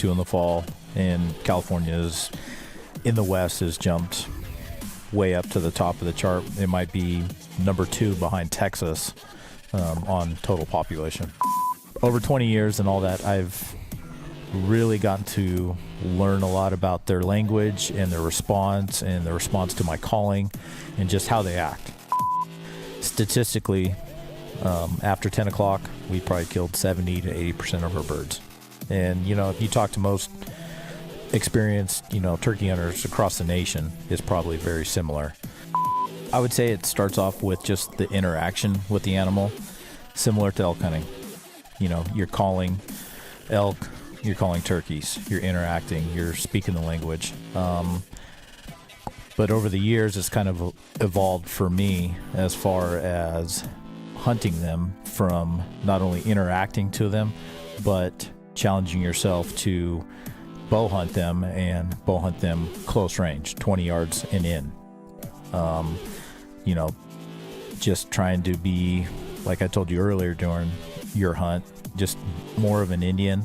2 in the fall, and California is in the West has jumped way up to the top of the chart. It might be number 2 behind Texas on total population. Over 20 years and all that, I've really gotten to learn a lot about their language and their response to my calling and just how they act. Statistically, after 10 o'clock, we probably killed 70 to 80% of our birds. And, if you talk to most experienced, turkey hunters across the nation, it's probably very similar. I would say it starts off with just the interaction with the animal, similar to elk hunting. You're calling elk, you're calling turkeys, you're interacting, you're speaking the language. But over the years, it's kind of evolved for me as far as hunting them from not only interacting to them, but challenging yourself to bow hunt them and bow hunt them close range, 20 yards and in. Just trying to be, like I told you earlier during your hunt, just more of an Indian,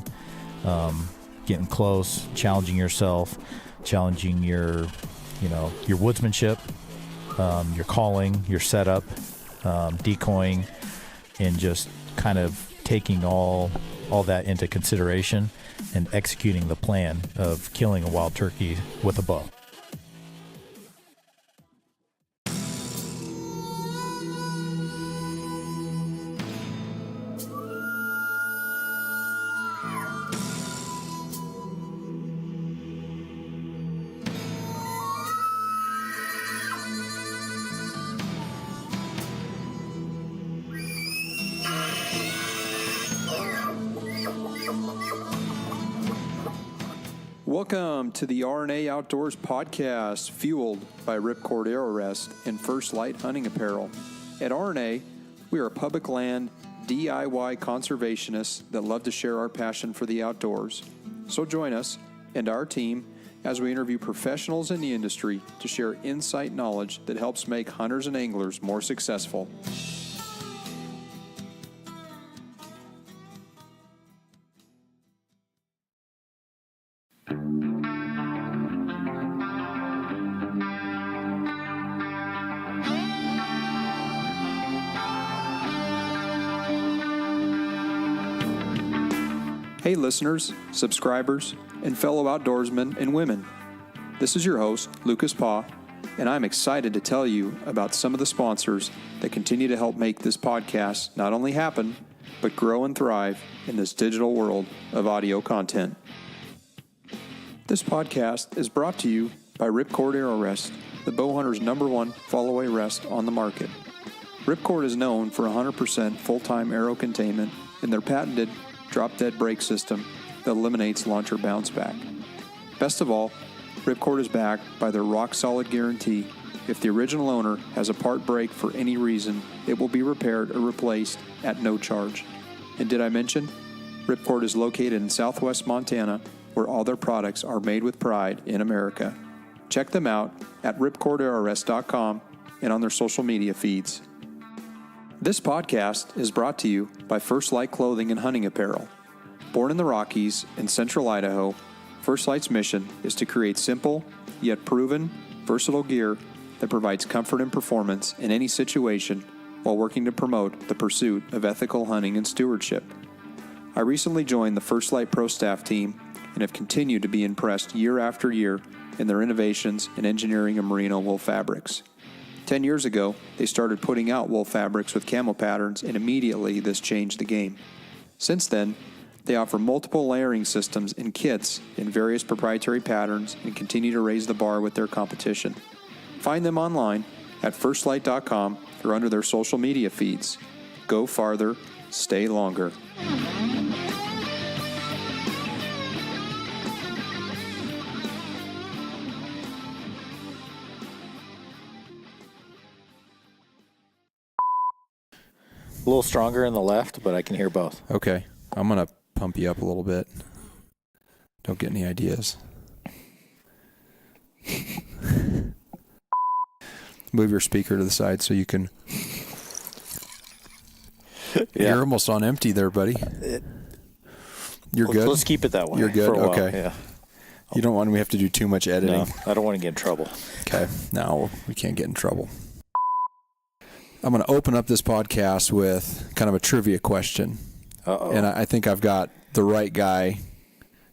getting close, challenging yourself, challenging your woodsmanship, your calling, your setup, decoying, and just kind of taking all that into consideration and executing the plan of killing a wild turkey with a bow. Welcome to the RNA Outdoors podcast, fueled by Ripcord Arrow Rest and First Light Hunting Apparel. At RNA, we are public land DIY conservationists that love to share our passion for the outdoors. So join us and our team as we interview professionals in the industry to share insight knowledge that helps make hunters and anglers more successful. Hey listeners, subscribers, and fellow outdoorsmen and women. This is your host, Lucas Paw, and I'm excited to tell you about some of the sponsors that continue to help make this podcast not only happen, but grow and thrive in this digital world of audio content. This podcast is brought to you by Ripcord Arrow Rest, the bow hunter's #1 fall-away rest on the market. Ripcord is known for 100% full-time arrow containment and their patented drop-dead brake system that eliminates launcher bounce back. Best of all, Ripcord is backed by their rock-solid guarantee. If the original owner has a part break for any reason, it will be repaired or replaced at no charge. And did I mention, Ripcord is located in southwest Montana, where all their products are made with pride in America. Check them out at ripcordarrowrest.com and on their social media feeds. This podcast is brought to you by First Light Clothing and Hunting Apparel. Born in the Rockies in central Idaho, First Light's mission is to create simple, yet proven, versatile gear that provides comfort and performance in any situation while working to promote the pursuit of ethical hunting and stewardship. I recently joined the First Light Pro staff team and have continued to be impressed year after year in their innovations in engineering of merino wool fabrics. 10 years ago, they started putting out wool fabrics with camo patterns, and immediately this changed the game. Since then, they offer multiple layering systems and kits in various proprietary patterns and continue to raise the bar with their competition. Find them online at firstlight.com or under their social media feeds. Go farther, stay longer. A little stronger in the left, but I can hear both. Okay. I'm going to pump you up a little bit. Don't get any ideas. Move your speaker to the side so you can... Yeah. You're almost on empty there, buddy. You're good? Let's keep it that way. You're good? For a while. Okay. Yeah. You don't want me to have to do too much editing? No, I don't want to get in trouble. Okay. No, we can't get in trouble. I'm going to open up this podcast with kind of a trivia question. Uh-oh. And I think I've got the right guy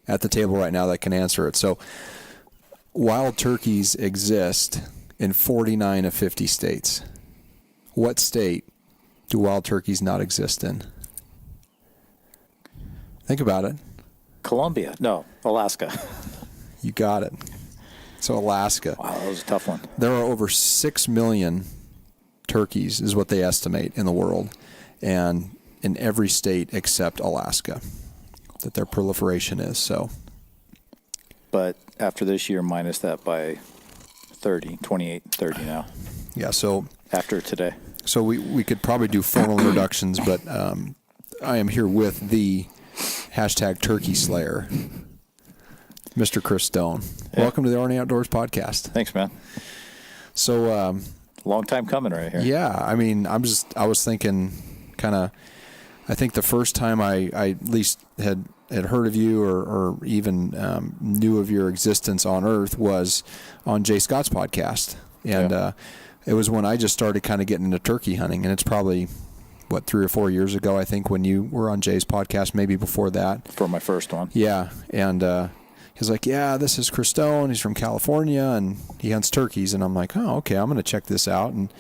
at the table right now that can answer it. So, wild turkeys exist in 49 of 50 states. What state do wild turkeys not exist in? Think about it. Colombia. No, Alaska. You got it. So Alaska. Wow, that was a tough one. There are over 6 million turkeys is what they estimate in the world, and in every state except Alaska that their proliferation is. So, but after this year, minus that by 28, 30 now. Yeah, so after today. So we could probably do formal introductions, but I am here with the #Turkey Slayer, Mr. Chris Stone. Yeah. Welcome to the Arnie Outdoors podcast. Thanks, man. So long time coming right here. Yeah, I mean, I was thinking kind of, I think the first time I at least had heard of you or even knew of your existence on Earth was on Jay Scott's podcast. And it was when I just started kind of getting into turkey hunting. And it's probably, 3 or 4 years ago, I think, when you were on Jay's podcast, maybe before that. For my first one. Yeah. And he's like, yeah, this is Chris Stone. He's from California, and he hunts turkeys. And I'm like, oh, okay, I'm going to check this out. And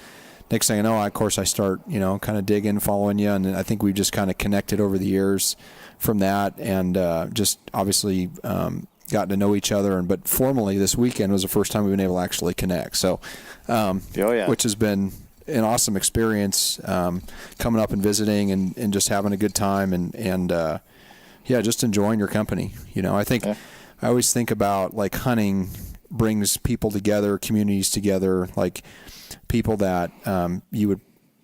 next thing I know, of course, I start, kind of digging, following you. And I think we've just kind of connected over the years from that, and just obviously gotten to know each other. But formally, this weekend was the first time we've been able to actually connect. So, which has been an awesome experience, coming up and visiting and just having a good time and just enjoying your company. I think I always think about like hunting brings people together, communities together, like people that you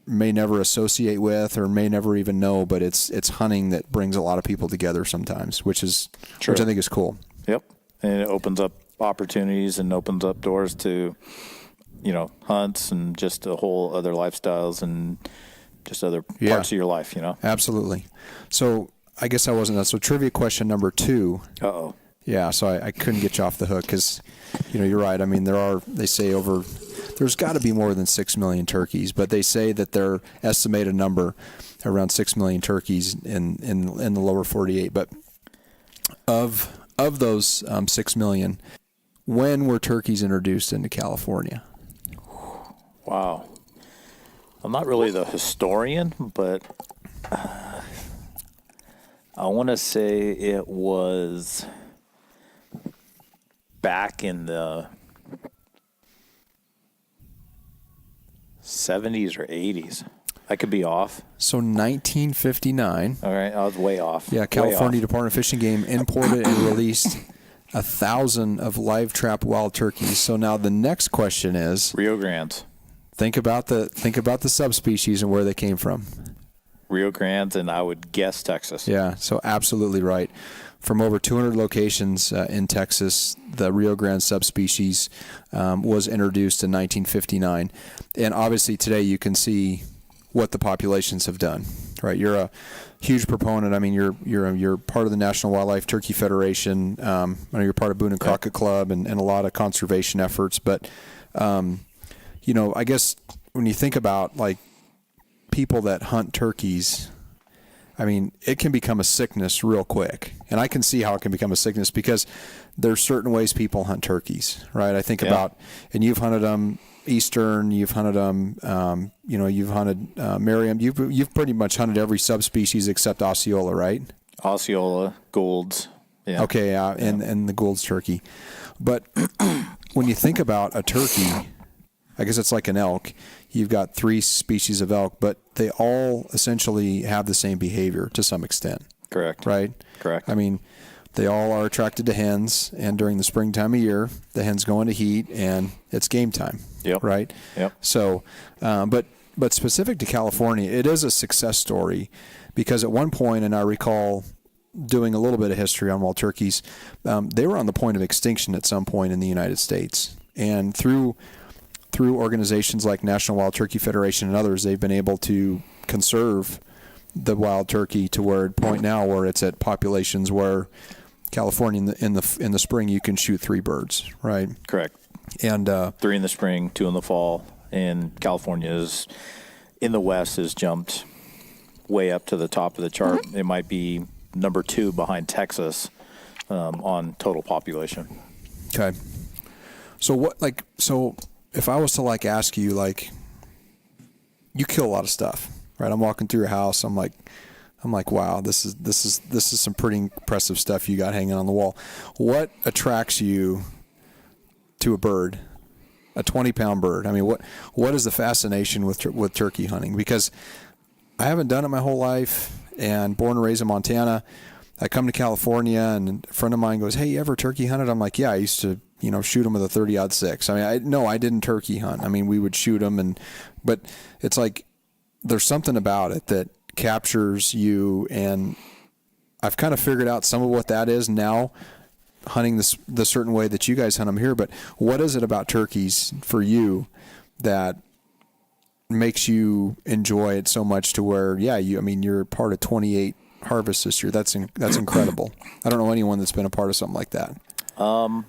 may never associate with or may never even know, but it's hunting that brings a lot of people together sometimes, which I think is cool. Yep. And it opens up opportunities and opens up doors to, hunts and just a whole other lifestyles and just other parts of your life, Absolutely. So I guess I wasn't that. So trivia question number 2. Uh-oh. Yeah. So I couldn't get you off the hook because, you're right. I mean, they say there's got to be more than 6 million turkeys, but they say that their estimated number around 6 million turkeys in the lower 48. But of those 6 million, when were turkeys introduced into California? Wow. I'm not really the historian, but I want to say it was back in the 70s or 80s. I could be off. So 1959. All right, I was way off. Yeah, California Department of Fish and Game imported and released 1,000 of live trap wild turkeys. So now the next question is Rio Grandes. Think about the subspecies and where they came from. Rio Grandes, and I would guess Texas. Yeah, so absolutely right. From over 200 locations in Texas, the Rio Grande subspecies was introduced in 1959. And obviously today you can see what the populations have done, right? You're a huge proponent. I mean, you're part of the National Wildlife Turkey Federation. I know you're part of Boone and Crockett Club and a lot of conservation efforts. But, I guess when you think about like people that hunt turkeys, I mean, it can become a sickness real quick. And I can see how it can become a sickness because there's certain ways people hunt turkeys, right? I think about, and you've hunted them Eastern, you've hunted them, you've hunted Merriam. You've pretty much hunted every subspecies except Osceola, right? Osceola, Goulds. Yeah. Okay, and the Gould's turkey. But when you think about a turkey, I guess it's like an elk. You've got 3 species of elk, but they all essentially have the same behavior to some extent. Correct. Right? Correct. I mean, they all are attracted to hens, and during the springtime of year, the hens go into heat, and it's game time. Yep. Right? Yep. So, but specific to California, it is a success story because at one point, and I recall doing a little bit of history on wild turkeys, they were on the point of extinction at some point in the United States. And through organizations like National Wild Turkey Federation and others, they've been able to conserve the wild turkey to where at point now where it's at populations where California in the spring you can shoot 3 birds, right? Correct. And 3 in the spring, 2 in the fall, and California is in the West has jumped way up to the top of the chart. It might be number 2 behind Texas on total population. Okay. So if I was to ask you, you kill a lot of stuff, right? I'm walking through your house. I'm like, wow, this is some pretty impressive stuff you got hanging on the wall. What attracts you to a bird, a 20-pound bird? I mean, what is the fascination with turkey hunting? Because I haven't done it my whole life, and born and raised in Montana. I come to California, and a friend of mine goes, "Hey, you ever turkey hunted?" I'm like, "Yeah, I used to, shoot them with a 30-06." I mean, I didn't turkey hunt. I mean, we would shoot them, but it's like there's something about it that captures you, and I've kind of figured out some of what that is now, hunting the certain way that you guys hunt them here. But what is it about turkeys for you that makes you enjoy it so much to where, you're part of 28 harvests this year? That's incredible. I don't know anyone that's been a part of something like that. I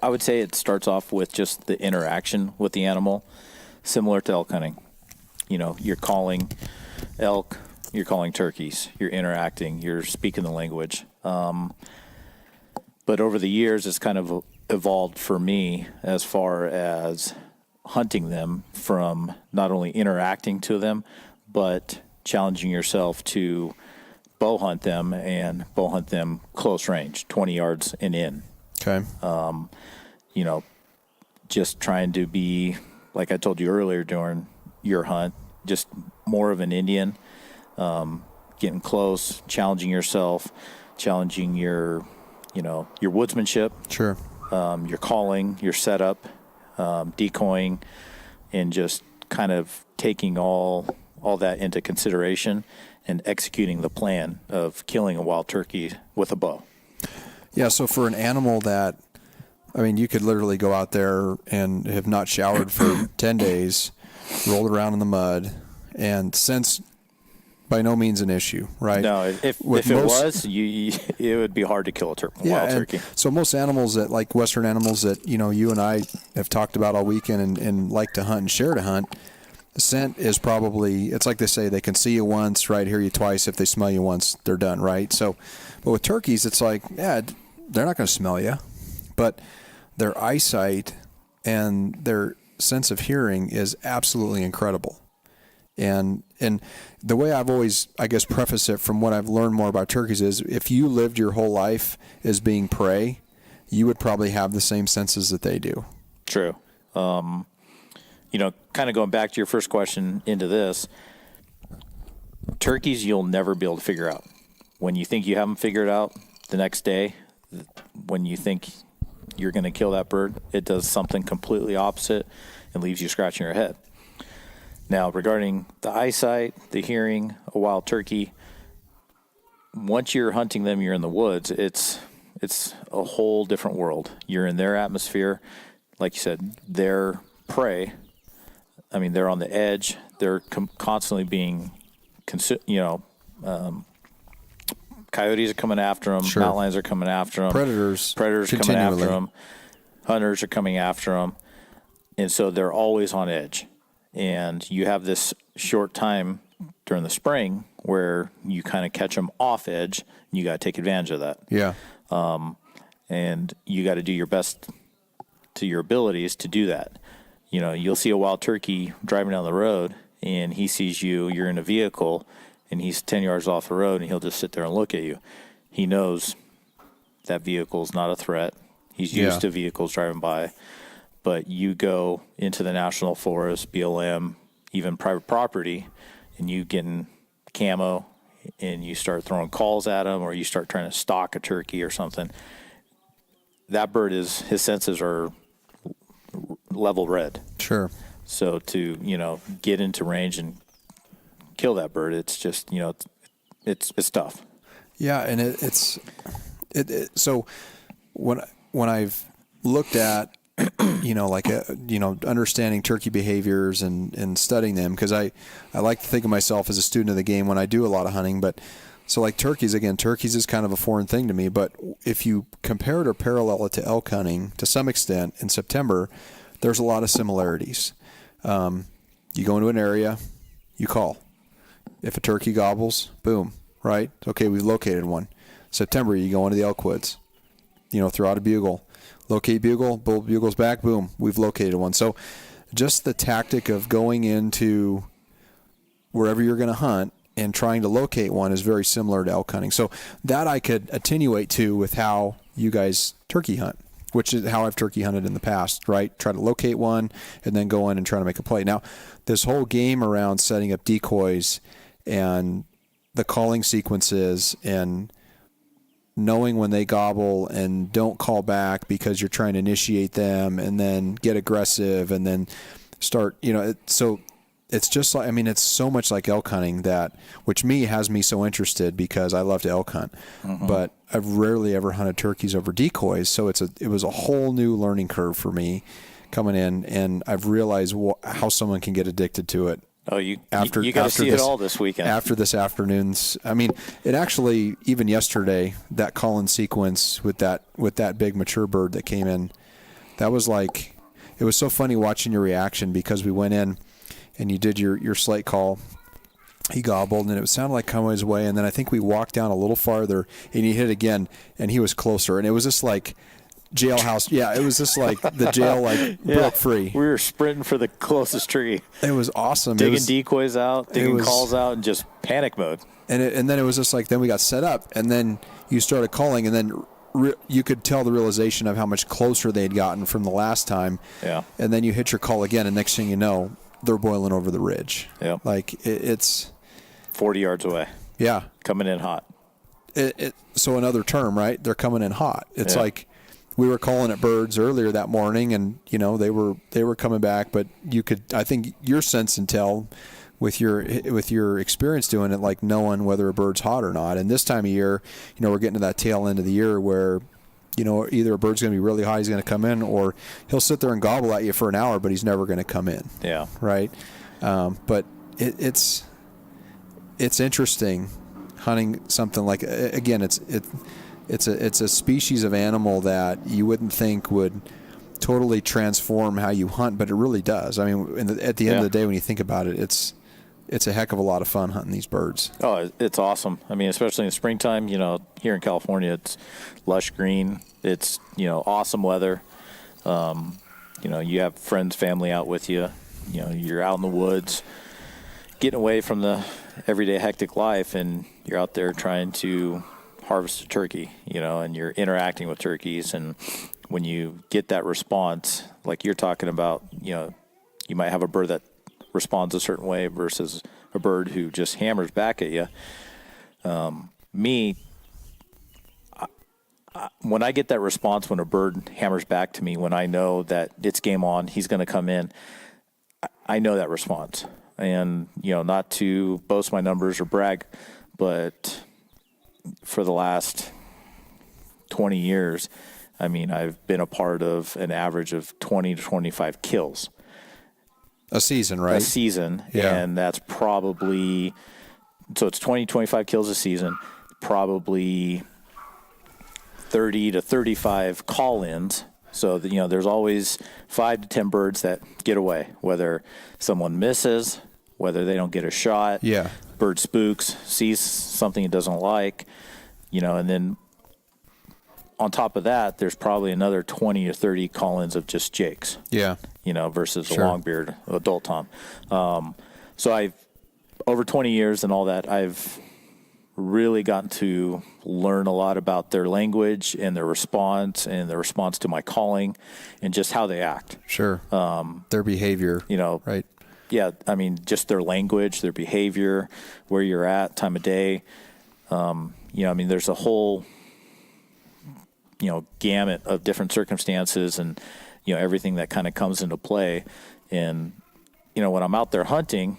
would say it starts off with just the interaction with the animal, similar to elk hunting. You're calling elk, you're calling turkeys, you're interacting, you're speaking the language. But over the years, it's kind of evolved for me as far as hunting them from not only interacting to them, but challenging yourself to bow hunt them and bow hunt them close range, 20 yards and in. Okay. Just trying to be, like I told you earlier during your hunt, just more of an Indian, getting close, challenging yourself, challenging your woodsmanship. Sure. Your calling, your setup, decoying, and just kind of taking all that into consideration and executing the plan of killing a wild turkey with a bow. Yeah, so for an animal that, you could literally go out there and have not showered for 10 days, rolled around in the mud, and sense by no means an issue, right? No, if it was, it would be hard to kill a wild turkey. So most animals that, like Western animals that, you and I have talked about all weekend and like to hunt and share to hunt, scent is probably, it's like they say, they can see you once, right, hear you twice. If they smell you once, they're done, right? So, but with turkeys, it's like, they're not going to smell you, but their eyesight and their sense of hearing is absolutely incredible. And the way I've always, I guess, preface it from what I've learned more about turkeys is if you lived your whole life as being prey, you would probably have the same senses that they do. True. Kind of going back to your first question into this, turkeys you'll never be able to figure out. When you think you have them figured out, the next day, when you think you're going to kill that bird, it does something completely opposite and leaves you scratching your head. Now, regarding the eyesight, the hearing, a wild turkey, once you're hunting them, you're in the woods, it's a whole different world. You're in their atmosphere. Like you said, they're prey. They're on the edge. They're constantly being, coyotes are coming after them. Sure. Mountain lions are coming after them. Predators coming after them. Hunters are coming after them. And so they're always on edge. And you have this short time during the spring where you kind of catch them off edge, and you got to take advantage of that. Yeah. And you got to do your best to your abilities to do that. You'll see a wild turkey driving down the road, and he sees you're in a vehicle, and he's 10 yards off the road, and he'll just sit there and look at you. He knows that vehicle's not a threat. He's used to vehicles driving by. But you go into the national forest, BLM, even private property, and you get in camo, and you start throwing calls at them, or you start trying to stalk a turkey or something. That bird his senses are level red. Sure. So to, get into range and kill that bird, it's just, it's tough. Yeah. And so when I've looked at understanding turkey behaviors and studying them, because I like to think of myself as a student of the game when I do a lot of hunting. But so like turkeys is kind of a foreign thing to me. But if you compare it or parallel it to elk hunting to some extent in September, there's a lot of similarities. You go into an area, you call. If a turkey gobbles, boom, right? Okay, we've located one. September, you go into the elk woods, throw out a bugle. Locate bugle, bull bugles back, boom, we've located one. So just the tactic of going into wherever you're going to hunt and trying to locate one is very similar to elk hunting. So that I could attenuate to with how you guys turkey hunt, which is how I've turkey hunted in the past, right? Try to locate one and then go in and try to make a play. Now, this whole game around setting up decoys and the calling sequences and knowing when they gobble and don't call back because you're trying to initiate them and then get aggressive and then start, so it's just like, it's so much like elk hunting which has me so interested because I love to elk hunt, but I've rarely ever hunted turkeys over decoys. So it was a whole new learning curve for me coming in, and I've realized how someone can get addicted to it. Oh, you got to see it all this weekend. After this afternoon's, it actually, even yesterday, that call-in sequence with that big mature bird that came in, that was like, it was so funny watching your reaction, because we went in and you did your slate call. He gobbled and it sounded like coming his way, and then I think we walked down a little farther and he hit again and he was closer, and it was just like jailhouse. Yeah, it was just like the jail broke free. We were sprinting for the closest tree. It was awesome. Digging decoys out, digging calls out, and just panic mode. And then it was just like, then we got set up, and then you started calling, and then you could tell the realization of how much closer they'd gotten from the last time. Yeah. And then you hit your call again, and next thing you know, they're boiling over the ridge. Yeah. Like it's 40 yards away. Yeah. Coming in hot. So another term, right? They're coming in hot. It's like, we were calling at birds earlier that morning, and they were coming back, but I think your sense and tell with your experience doing it, like knowing whether a bird's hot or not. And this time of year, we're getting to that tail end of the year where either a bird's going to be really high, he's going to come in, or he'll sit there and gobble at you for an hour, but he's never going to come in. Yeah. Right. But it's interesting hunting something like, again, it's a species of animal that you wouldn't think would totally transform how you hunt, but it really does. At the end of the day, when you think about it, it's a heck of a lot of fun hunting these birds. Oh, it's awesome. Especially in the springtime, here in California, it's lush green. It's, awesome weather. You have friends, family out with you. You're out in the woods, getting away from the everyday hectic life, and you're out there trying to harvest a turkey, and you're interacting with turkeys. And when you get that response, like you're talking about, you might have a bird that responds a certain way versus a bird who just hammers back at you. When I get that response, when a bird hammers back to me, when I know that it's game on, he's going to come in, I know that response. And, not to boast my numbers or brag, but for the last 20 years, I've been a part of an average of 20 to 25 kills. A season, right? A season. Yeah. And that's probably, so it's 20, 25 kills a season, probably 30 to 35 call-ins. So, there's always 5 to 10 birds that get away, whether someone misses, whether they don't get a shot. Yeah. Bird spooks, sees something it doesn't like, and then on top of that, there's probably another 20 to 30 call-ins of just jakes. Yeah. Versus Sure. a long-beard adult tom. So I've, over 20 years and all that, I've really gotten to learn a lot about their language and their response to my calling and just how they act. Sure. Their behavior. Right. Yeah. Just their language, their behavior, where you're at, time of day. There's a whole, gamut of different circumstances and, everything that kind of comes into play. And, when I'm out there hunting,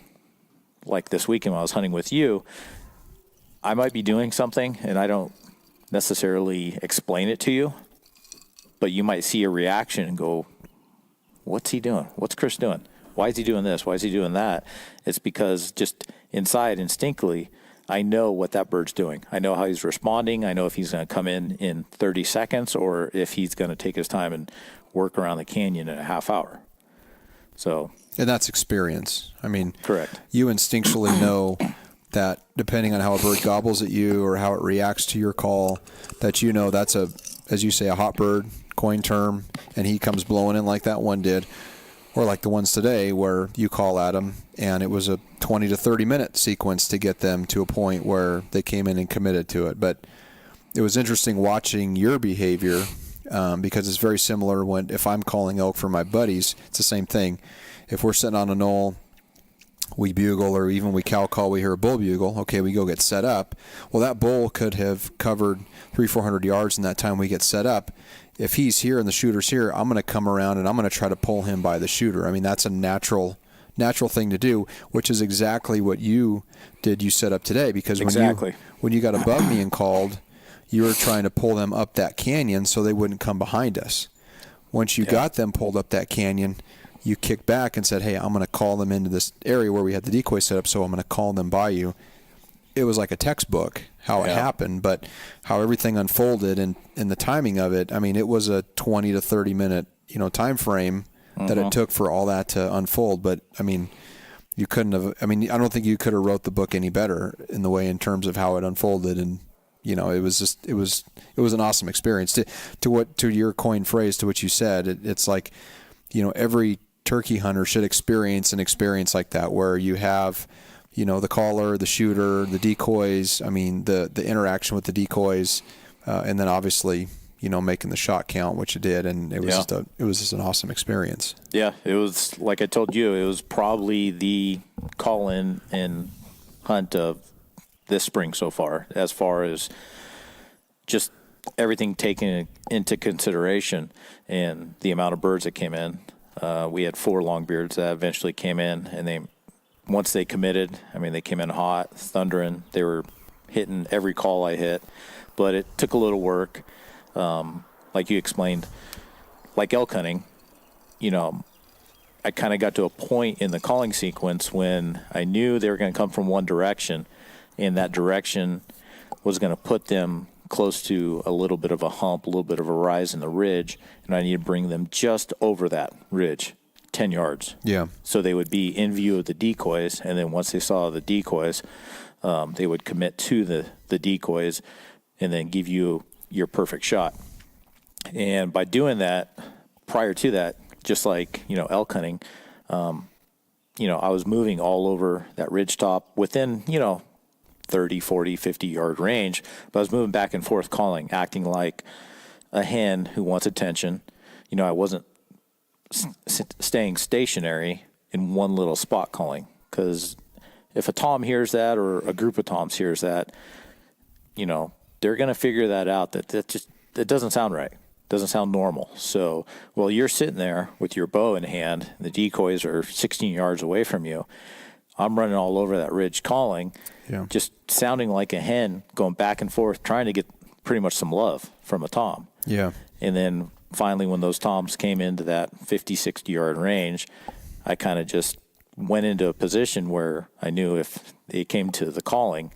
like this weekend when I was hunting with you, I might be doing something and I don't necessarily explain it to you, but you might see a reaction and go, what's he doing? What's Chris doing? Why is he doing this? Why is he doing that? It's because just inside, instinctively, I know what that bird's doing. I know how he's responding. I know if he's going to come in 30 seconds or if he's going to take his time and work around the canyon in a half hour. So, and that's experience. I mean, correct. You instinctually know that depending on how a bird gobbles at you or how it reacts to your call, that you know that's as you say, a hot bird, coin term, and he comes blowing in like that one did. Or like the ones today where you call at them and it was a 20 to 30 minute sequence to get them to a point where they came in and committed to it. But it was interesting watching your behavior because it's very similar if I'm calling elk for my buddies, it's the same thing. If we're sitting on a knoll, we bugle, or even we cow call, we hear a bull bugle. Okay, we go get set up. Well, that bull could have covered 300-400 yards in that time we get set up. If he's here and the shooter's here, I'm going to come around and I'm going to try to pull him by the shooter. I mean, that's a natural thing to do, which is exactly what you did. You set up today because when you got above me and called, you were trying to pull them up that canyon so they wouldn't come behind us. Once you got them pulled up that canyon, you kicked back and said, hey, I'm going to call them into this area where we had the decoy set up, so I'm going to call them by you. It was like a textbook how it happened, but how everything unfolded and the timing of it. I mean, it was a 20 to 30 minute, time frame that it took for all that to unfold. But I mean, you couldn't have. I mean, I don't think you could have wrote the book any better in terms of how it unfolded. And it was an awesome experience. To your coin phrase, to what you said, it's like, every turkey hunter should experience an experience like that where you have. The caller, the shooter, the decoys, I mean, the interaction with the decoys, and then obviously, making the shot count, which it did. And it was just an awesome experience. Yeah. It was, like I told you, it was probably the call-in and hunt of this spring so far as just everything taken into consideration and the amount of birds that came in. We had 4 longbeards that eventually came in, and once they committed, I mean, they came in hot, thundering. They were hitting every call I hit, but it took a little work. Like you explained, like elk hunting, I kind of got to a point in the calling sequence when I knew they were going to come from one direction, and that direction was going to put them close to a little bit of a hump, a little bit of a rise in the ridge, and I need to bring them just over that ridge. 10 yards. Yeah. So they would be in view of the decoys, and then once they saw the decoys, they would commit to the decoys and then give you your perfect shot. And by doing that, prior to that, just like, elk hunting, I was moving all over that ridge top within, 30, 40, 50 yard range, but I was moving back and forth calling, acting like a hen who wants attention. I wasn't staying stationary in one little spot calling, because if a tom hears that or a group of toms hears that, they're going to figure that out, that doesn't sound right, doesn't sound normal. So while you're sitting there with your bow in hand, the decoys are 16 yards away from you, I'm running all over that ridge calling, just sounding like a hen, going back and forth, trying to get pretty much some love from a tom. Yeah. And then finally, when those toms came into that 50, 60 yard range, I kind of just went into a position where I knew if it came to the calling,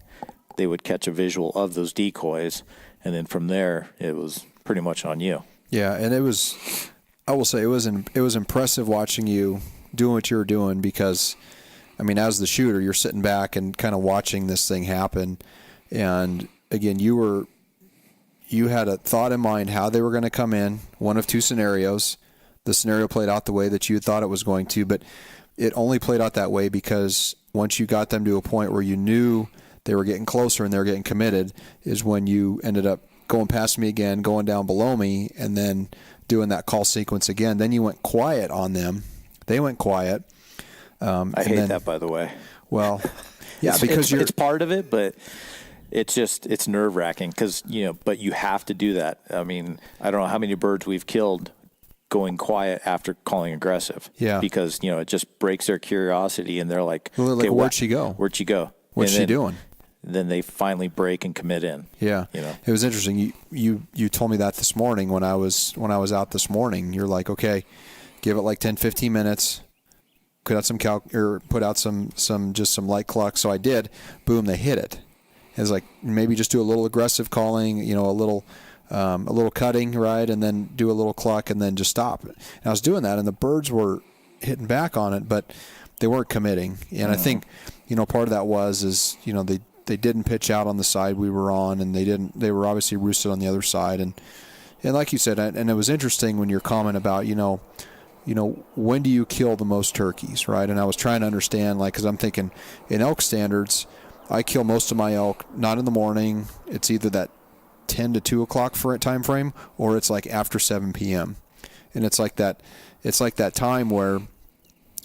they would catch a visual of those decoys. And then from there, it was pretty much on you. Yeah. And I will say it was impressive watching you doing what you were doing, because I mean, as the shooter, you're sitting back and kind of watching this thing happen. And again, you had a thought in mind how they were going to come in, one of two scenarios. The scenario played out the way that you thought it was going to, but it only played out that way because once you got them to a point where you knew they were getting closer and they were getting committed, is when you ended up going past me again, going down below me, and then doing that call sequence again. Then you went quiet on them. They went quiet. I hate that, by the way. Well, yeah, because it's part of it, but it's nerve-wracking because, but you have to do that. I mean, I don't know how many birds we've killed going quiet after calling aggressive. Yeah. Because, it just breaks their curiosity and they're like, okay, where'd she go? Where'd she go? What's she doing? Then they finally break and commit in. Yeah. It was interesting. You told me that this morning when I was out this morning. You're like, okay, give it like 10, 15 minutes, put out some light clucks. So I did. Boom, they hit it. It's like maybe just do a little aggressive calling, a little cutting, right, and then do a little cluck and then just stop. And I was doing that, and the birds were hitting back on it, but they weren't committing. And I think, part of that is they didn't pitch out on the side we were on, and they were obviously roosted on the other side. And like you said, and it was interesting when your comment about, when do you kill the most turkeys, right? And I was trying to understand, because I'm thinking in elk standards, I kill most of my elk not in the morning. It's either that 10 to 2 o'clock for a time frame, or it's like after 7 p.m. And it's like that time where,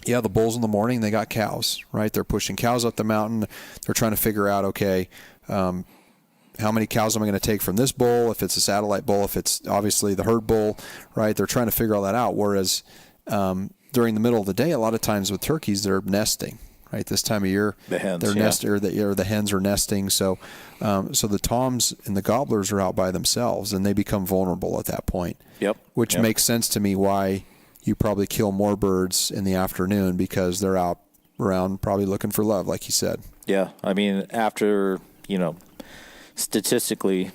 the bulls in the morning, they got cows, right? They're pushing cows up the mountain. They're trying to figure out, okay, how many cows am I going to take from this bull? If it's a satellite bull, if it's obviously the herd bull, right? They're trying to figure all that out. Whereas during the middle of the day, a lot of times with turkeys, they're nesting. Right, this time of year, the hens, they're the hens are nesting. So, the toms and the gobblers are out by themselves, and they become vulnerable at that point. Yep. Which makes sense to me why you probably kill more birds in the afternoon, because they're out around probably looking for love, like you said. Yeah, I mean, after statistically,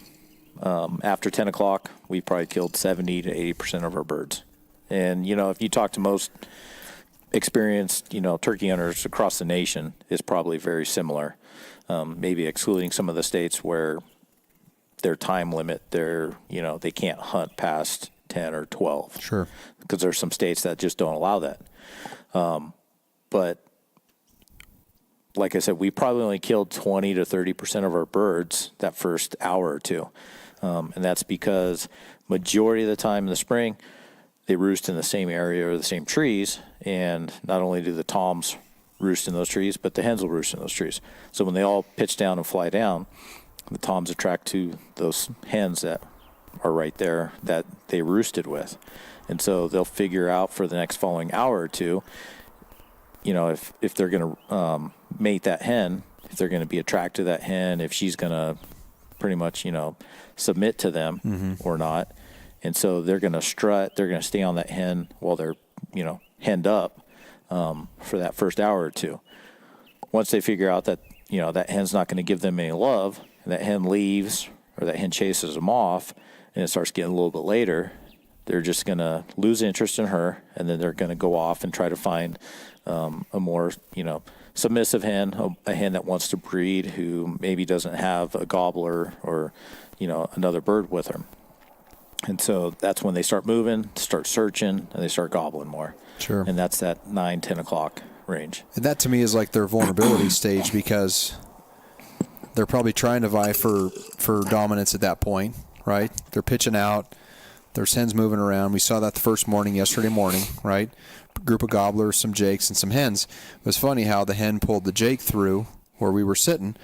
after 10 o'clock, we probably killed 70 to 80% of our birds. And if you talk to most experienced, turkey hunters across the nation, is probably very similar. Maybe excluding some of the states where their time limit, they can't hunt past 10 or 12. Sure. Because there's some states that just don't allow that. But like I said, we probably only killed 20 to 30% of our birds that first hour or two. And that's because majority of the time in the spring, they roost in the same area or the same trees, and not only do the toms roost in those trees, but the hens will roost in those trees. So when they all pitch down and fly down, the toms attract to those hens that are right there that they roosted with. And so they'll figure out for the next following hour or two, if they're going to mate that hen, if they're going to be attracted to that hen, if she's going to pretty much, submit to them or not. And so they're going to strut. They're going to stay on that hen while they're, henned up for that first hour or two. Once they figure out that, that hen's not going to give them any love, and that hen leaves or that hen chases them off, and it starts getting a little bit later, they're just going to lose interest in her, and then they're going to go off and try to find a more, submissive hen, a hen that wants to breed, who maybe doesn't have a gobbler or, another bird with her. And so that's when they start moving, start searching, and they start gobbling more. Sure. And that's that 9, 10 o'clock range. And that to me is like their vulnerability stage, because they're probably trying to vie for dominance at that point, right? They're pitching out. There's hens moving around. We saw that the first morning, yesterday morning, right? Group of gobblers, some jakes, and some hens. It was funny how the hen pulled the jake through where we were sitting,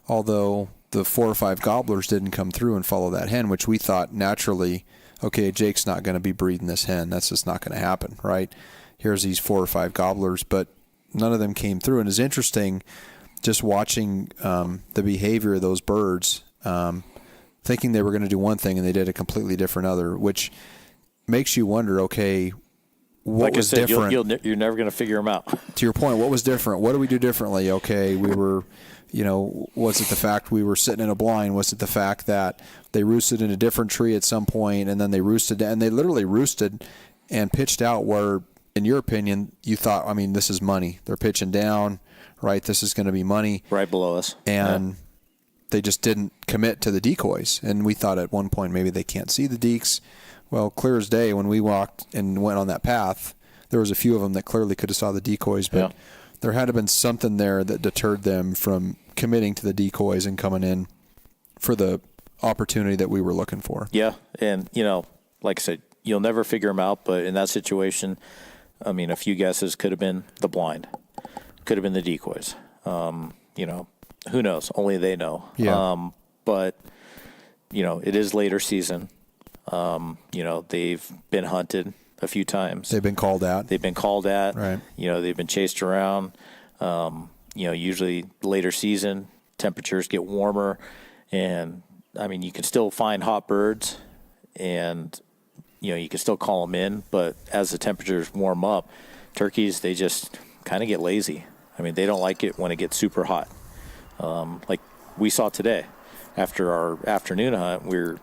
although the 4 or 5 gobblers didn't come through and follow that hen, which we thought naturally, okay, Jake's not going to be breeding this hen. That's just not going to happen, right? Here's these 4 or 5 gobblers, but none of them came through. And it's interesting just watching the behavior of those birds, thinking they were going to do one thing and they did a completely different other, which makes you wonder, okay, what was different? You're never going to figure them out. To your point, what was different? What do we do differently? Okay, we were... was it the fact we were sitting in a blind? Was it the fact that they roosted in a different tree at some point, and then they roosted, and they literally roosted and pitched out where, in your opinion, you thought, this is money. They're pitching down, right? This is going to be money. Right below us. And they just didn't commit to the decoys. And we thought at one point maybe they can't see the deeks. Well, clear as day, when we walked and went on that path, there was a few of them that clearly could have saw the decoys, but there had to have been something there that deterred them from committing to the decoys and coming in for the opportunity that we were looking for. Yeah, and, like I said, you'll never figure them out, but in that situation, a few guesses could have been the blind, could have been the decoys. Who knows? Only they know. Yeah. But, it is later season. They've been hunted a few times. They've been called at. Right. They've been chased around. Usually later season, temperatures get warmer, and you can still find hot birds, and you can still call them in, but as the temperatures warm up, turkeys, they just kind of get lazy. I mean, they don't like it when it gets super hot. Like we saw today, after our afternoon hunt, we were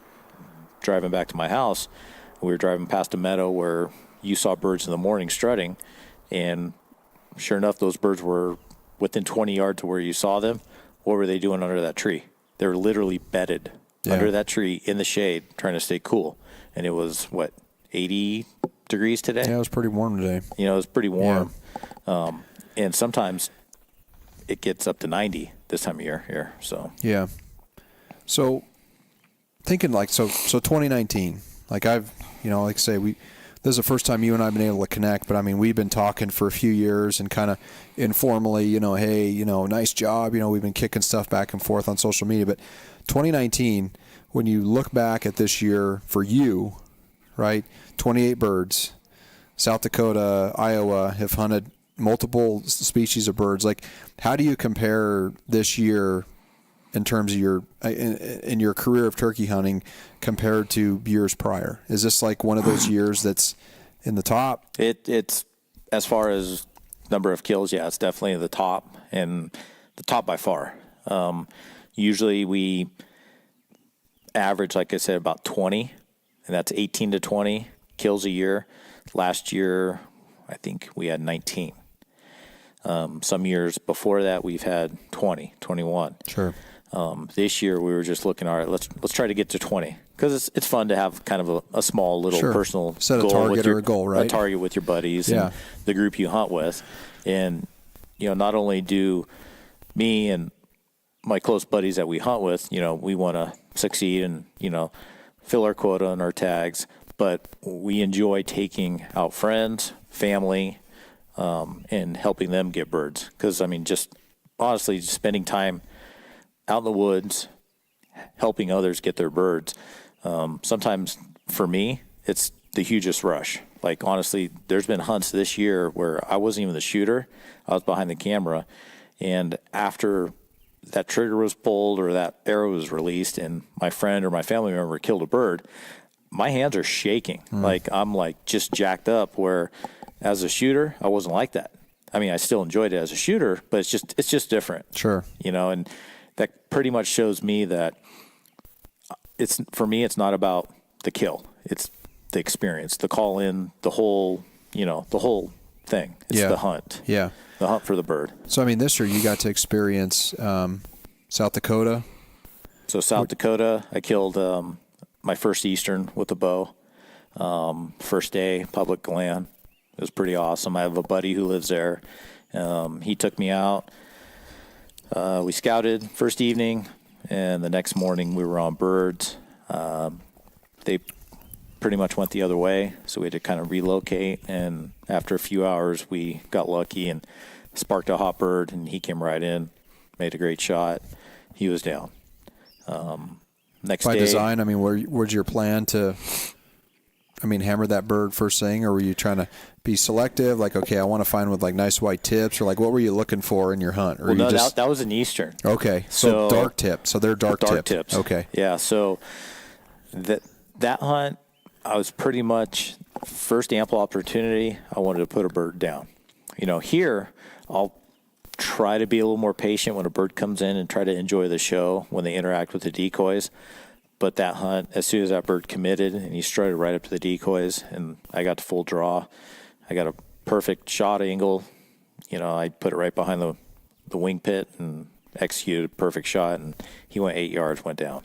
driving back to my house. We were driving past a meadow where you saw birds in the morning strutting, and sure enough, those birds were within 20 yards of where you saw them. What were they doing under that tree? They were literally bedded under that tree in the shade, trying to stay cool. And it was, 80 degrees today? Yeah, it was pretty warm today. It was pretty warm. Yeah. And sometimes it gets up to 90 this time of year here. So yeah. So thinking so 2019, like I've, like I say, this is the first time you and I have been able to connect, but I mean, we've been talking for a few years and kind of informally, hey, nice job. We've been kicking stuff back and forth on social media, but 2019, when you look back at this year for you, right, 28 birds, South Dakota, Iowa have hunted multiple species of birds. Like, how do you compare this year in terms of in your career of turkey hunting compared to years prior? Is this like one of those years that's in the top? It's as far as number of kills, yeah, it's definitely the top, and the top by far. Usually we average, like I said, about 20, and that's 18 to 20 kills a year. Last year, I think we had 19. Some years before that, we've had 20, 21. Sure. This year, we were just looking, all right, let's try to get to 20, because it's fun to have kind of a small little personal set goal a target with your, or a goal, right? A target with your buddies and the group you hunt with. And, not only do me and my close buddies that we hunt with, we want to succeed and, fill our quota and our tags, but we enjoy taking out friends, family, and helping them get birds. Because, I mean, just honestly, just spending time out in the woods, helping others get their birds. Sometimes for me, it's the hugest rush. Like, honestly, there's been hunts this year where I wasn't even the shooter. I was behind the camera. And after that trigger was pulled or that arrow was released and my friend or my family member killed a bird, my hands are shaking. Like, I'm like just jacked up, where as a shooter, I wasn't like that. I mean, I still enjoyed it as a shooter, but it's just different. Sure. And that pretty much shows me that for me, it's not about the kill. It's the experience, the call in, the whole thing. It's the hunt. Yeah. The hunt for the bird. So, I mean, this year you got to experience South Dakota. So South Dakota, I killed my first Eastern with a bow. First day, public land. It was pretty awesome. I have a buddy who lives there. He took me out. We scouted first evening, and the next morning we were on birds. They pretty much went the other way, so we had to kind of relocate. And after a few hours, we got lucky and sparked a hot bird, and he came right in, made a great shot. He was down. Next By day, design, I mean, where's your plan to, hammer that bird first thing, or were you trying to be selective? Like, okay, I want to find with like nice white tips, or like what were you looking for in your hunt? Or no, that was an Eastern. Okay, so dark tip. So they're dark tips. Okay. Yeah, so that hunt, I was pretty much first ample opportunity, I wanted to put a bird down. Here, I'll try to be a little more patient when a bird comes in and try to enjoy the show when they interact with the decoys. But that hunt, as soon as that bird committed and he strutted right up to the decoys and I got to full draw, I got a perfect shot angle. I put it right behind the wing pit and executed a perfect shot, and he went 8 yards, went down.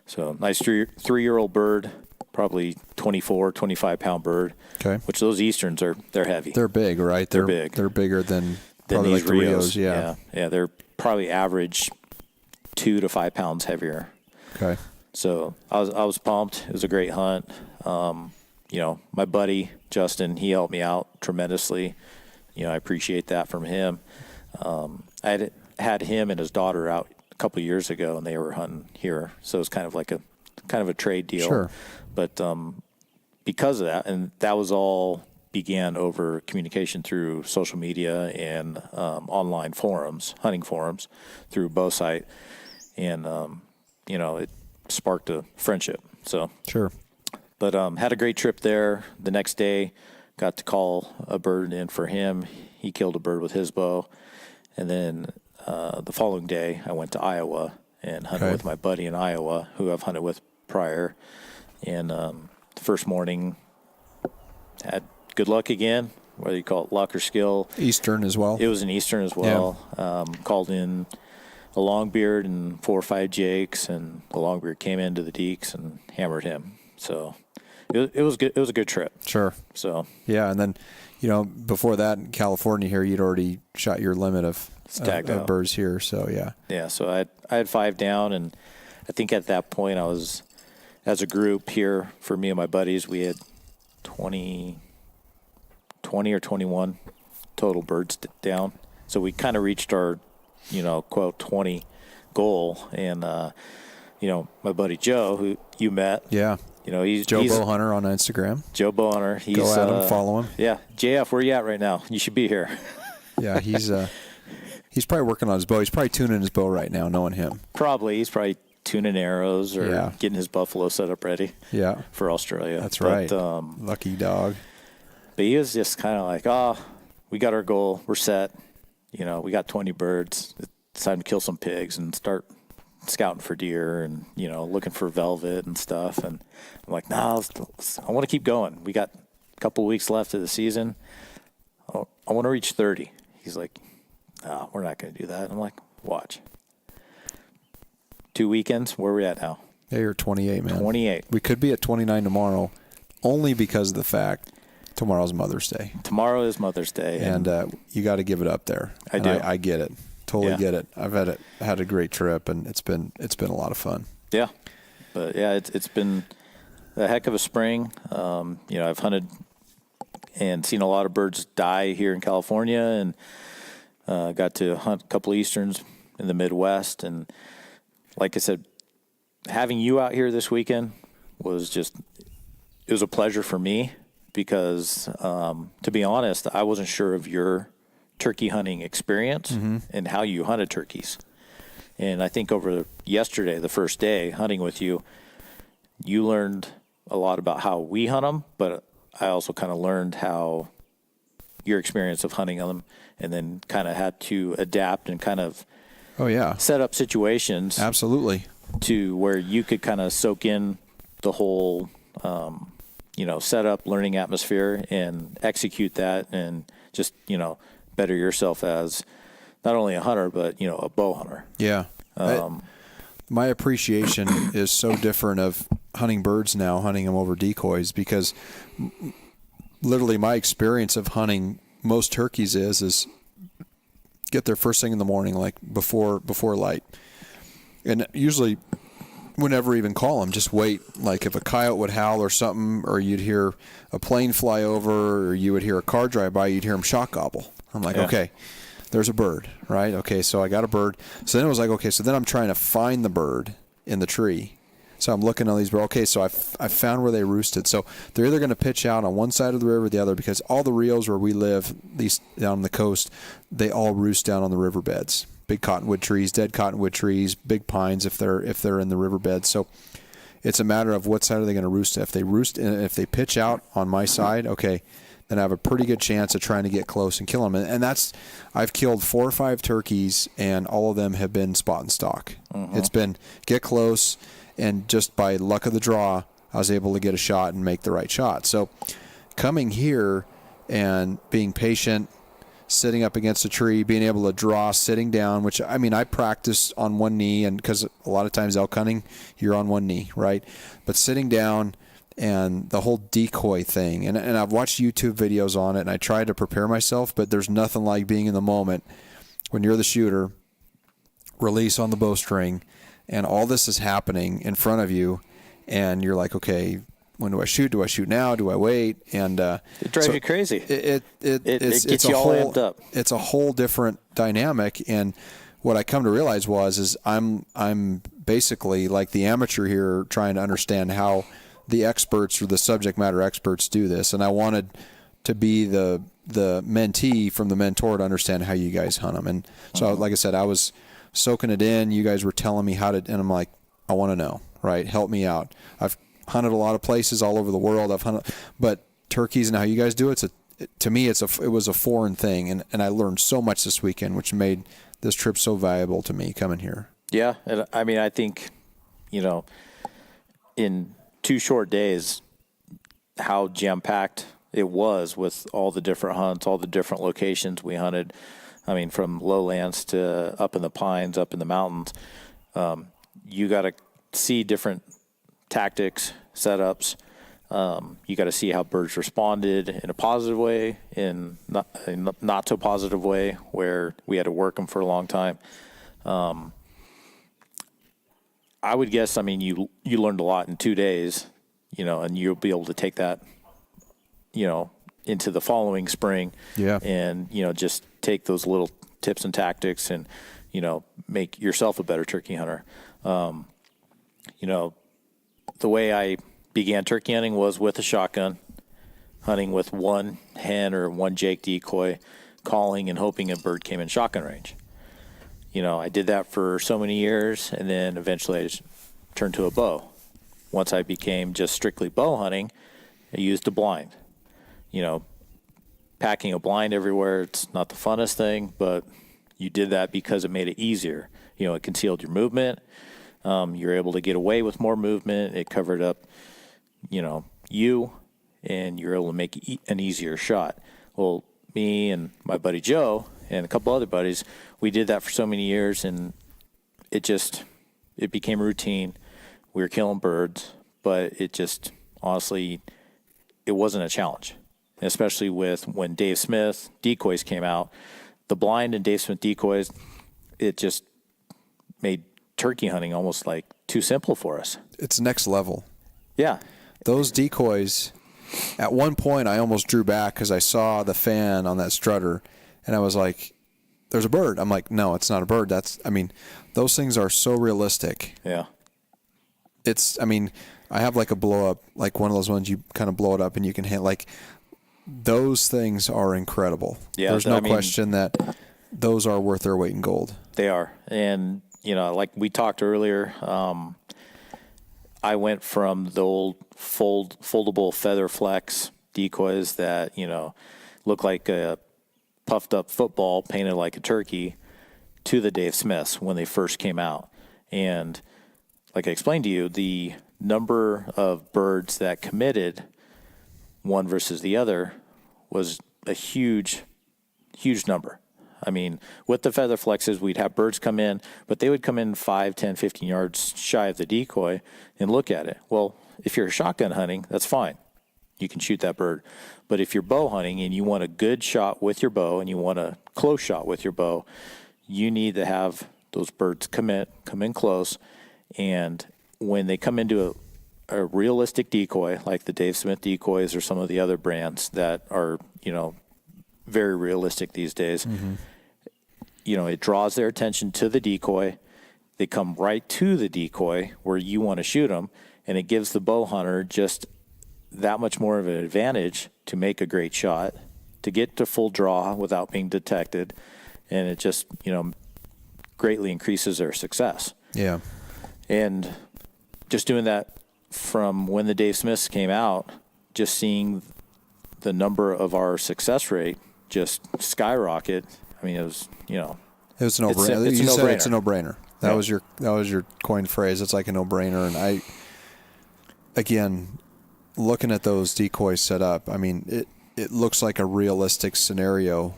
So nice three-year-old bird, probably 24, 25-pound bird. Okay. Which those Easterns they're heavy. They're big, right? They're big. They're bigger than probably like the Rios. Yeah, they're probably average 2 to 5 pounds heavier. Okay. So I was pumped. It was a great hunt. My buddy Justin, he helped me out tremendously. I appreciate that from him. I had him and his daughter out a couple of years ago, and they were hunting here. So it was kind of like a trade deal. Sure. But because of that, and that was all began over communication through social media and online forums, hunting forums, through Bowsite, and it sparked a friendship. So sure. But had a great trip there. The next day, got to call a bird in for him. He killed a bird with his bow. And then the following day, I went to Iowa and hunted with my buddy in Iowa, who I've hunted with prior. And the first morning, had good luck again, whether you call it luck or skill. Eastern as well. It was an Eastern as well. Yeah. Called in a longbeard and 4 or 5 jakes, and the longbeard came into the deeks and hammered him. So it was good. It was a good trip. Sure. So yeah, and then before that in California here, you'd already shot your limit of birds here. So yeah. Yeah. So I had 5 down, and I think at that point I was, as a group here for me and my buddies, we had 20 or 21 total birds down. So we kind of reached our, quote 20 goal. And, my buddy Joe, who you met. Yeah. He's Joe Bowhunter on Instagram. Joe Bowhunter. Go at him, follow him. Yeah. JF, where you at right now? You should be here. Yeah. He's probably working on his bow. He's probably tuning his bow right now, knowing him. Probably. He's probably tuning arrows or getting his buffalo set up ready. Yeah. For Australia. That's right. Lucky dog. But he was just kind of like, we got our goal. We're set. We got 20 birds. It's time to kill some pigs and start scouting for deer and, looking for velvet and stuff. And I'm like, no, I want to keep going. We got a couple weeks left of the season. I want to reach 30. He's like, no, we're not going to do that. I'm like, watch. 2 weekends. Where are we at now? Yeah, you're 28, man. 28. We could be at 29 tomorrow only because of the fact tomorrow's Mother's Day. Tomorrow is Mother's Day. And you got to give it up there. I do. I get it. Totally get it. I've had a great trip, and it's been a lot of fun. Yeah. But, yeah, it's been a heck of a spring. I've hunted and seen a lot of birds die here in California, and got to hunt a couple of Easterns in the Midwest. And like I said, having you out here this weekend was it was a pleasure for me because, to be honest, I wasn't sure of your turkey hunting experience and how you hunted turkeys. And I think over yesterday, the first day hunting with you, you learned a lot about how we hunt them, but I also kind of learned how your experience of hunting them, and then kind of had to adapt and kind of set up situations absolutely to where you could kind of soak in the whole setup, learning atmosphere, and execute that, and just better yourself as not only a hunter but a bow hunter. Yeah. My appreciation is so different of hunting birds now, hunting them over decoys, because literally my experience of hunting most turkeys is get there first thing in the morning, like before light. And usually whenever even call them, just wait. Like if a coyote would howl or something, or you'd hear a plane fly over, or you would hear a car drive by, you'd hear them shot gobble. I'm like, okay, there's a bird, right? Okay, so I got a bird. So then it was like, okay, so then I'm trying to find the bird in the tree. So I'm looking at these birds. Okay, so I found where they roosted. So they're either going to pitch out on one side of the river or the other, because all the rios where we live, at least down on the coast, they all roost down on the riverbeds. Big cottonwood trees, dead cottonwood trees, big pines if they're in the riverbed. So it's a matter of what side are they going to roost. If they pitch out on my side, okay, then I have a pretty good chance of trying to get close and kill them. And that's, I've killed 4 or 5 turkeys, and all of them have been spot and stock. It's been get close, and just by luck of the draw, I was able to get a shot and make the right shot. So coming here and being patient, sitting up against a tree, being able to draw sitting down, which, I mean, I practice on one knee, and because a lot of times elk hunting, you're on one knee, right? But sitting down and the whole decoy thing, and I've watched YouTube videos on it, and I try to prepare myself, but there's nothing like being in the moment when you're the shooter, release on the bowstring, and all this is happening in front of you, and you're like, okay, when do I shoot? Do I shoot now? Do I wait? And it drives you crazy. It gets you all amped up. It's a whole different dynamic, and what I come to realize is I'm basically like the amateur here, trying to understand how the experts or the subject matter experts do this, and I wanted to be the mentee from the mentor to understand how you guys hunt them. And so, like I said, I was soaking it in. You guys were telling me how to, and I'm like, I want to know, right? Help me out. I've hunted a lot of places all over the world. I've hunted, but turkeys and how you guys do it, to me, it was a foreign thing, and I learned so much this weekend, which made this trip so valuable to me coming here. Yeah, and I mean, I think, in 2 short days, how jam-packed it was with all the different hunts, all the different locations we hunted. I mean, from lowlands to up in the pines, up in the mountains. You got to see different tactics, setups. You got to see how birds responded in a positive way, in not so positive way, where we had to work them for a long time. I would guess, I mean, you learned a lot in 2 days, and you'll be able to take that, into the following spring. Yeah. And, just take those little tips and tactics and, make yourself a better turkey hunter. The way I began turkey hunting was with a shotgun, hunting with one hen or one Jake decoy, calling and hoping a bird came in shotgun range. I did that for so many years, and then eventually I just turned to a bow. Once I became just strictly bow hunting, I used a blind. Packing a blind everywhere, it's not the funnest thing, but you did that because it made it easier. It concealed your movement. You're able to get away with more movement. It covered up, you, and you're able to make an easier shot. Well, me and my buddy Joe and a couple other buddies, we did that for so many years, and it became routine. We were killing birds, but honestly, it wasn't a challenge, especially with when Dave Smith decoys came out. The blind and Dave Smith decoys, it just made turkey hunting almost like too simple for us. It's next level. Yeah. Those decoys, at one point I almost drew back because I saw the fan on that strutter, and I was like, there's a bird. I'm like, no, it's not a bird. Those things are so realistic. Yeah. I have like a blow up, like one of those ones you kind of blow it up and you can hit, like, those things are incredible. Yeah. There's no question that those are worth their weight in gold. They are. And, like we talked earlier, I went from the old foldable feather flex decoys that, look like a puffed up football painted like a turkey, to the Dave Smiths when they first came out. And like I explained to you, the number of birds that committed one versus the other was a huge, huge number. I mean, with the feather flexes, we'd have birds come in, but they would come in 5, 10, 15 yards shy of the decoy and look at it. Well, if you're shotgun hunting, that's fine. You can shoot that bird. But if you're bow hunting and you want a good shot with your bow and you want a close shot with your bow, you need to have those birds come in close. And when they come into a realistic decoy, like the Dave Smith decoys or some of the other brands that are, very realistic these days, it draws their attention to the decoy. They come right to the decoy where you want to shoot them, and it gives the bow hunter just that much more of an advantage to make a great shot, to get to full draw without being detected, and it just, greatly increases their success. Yeah. And just doing that from when the Dave Smiths came out, just seeing the number of our success rate just skyrocket. I mean, it was, it was a no-brainer. You said it's a no-brainer. That was your coined phrase. It's like a no-brainer. And again, looking at those decoys set up, I mean, it looks like a realistic scenario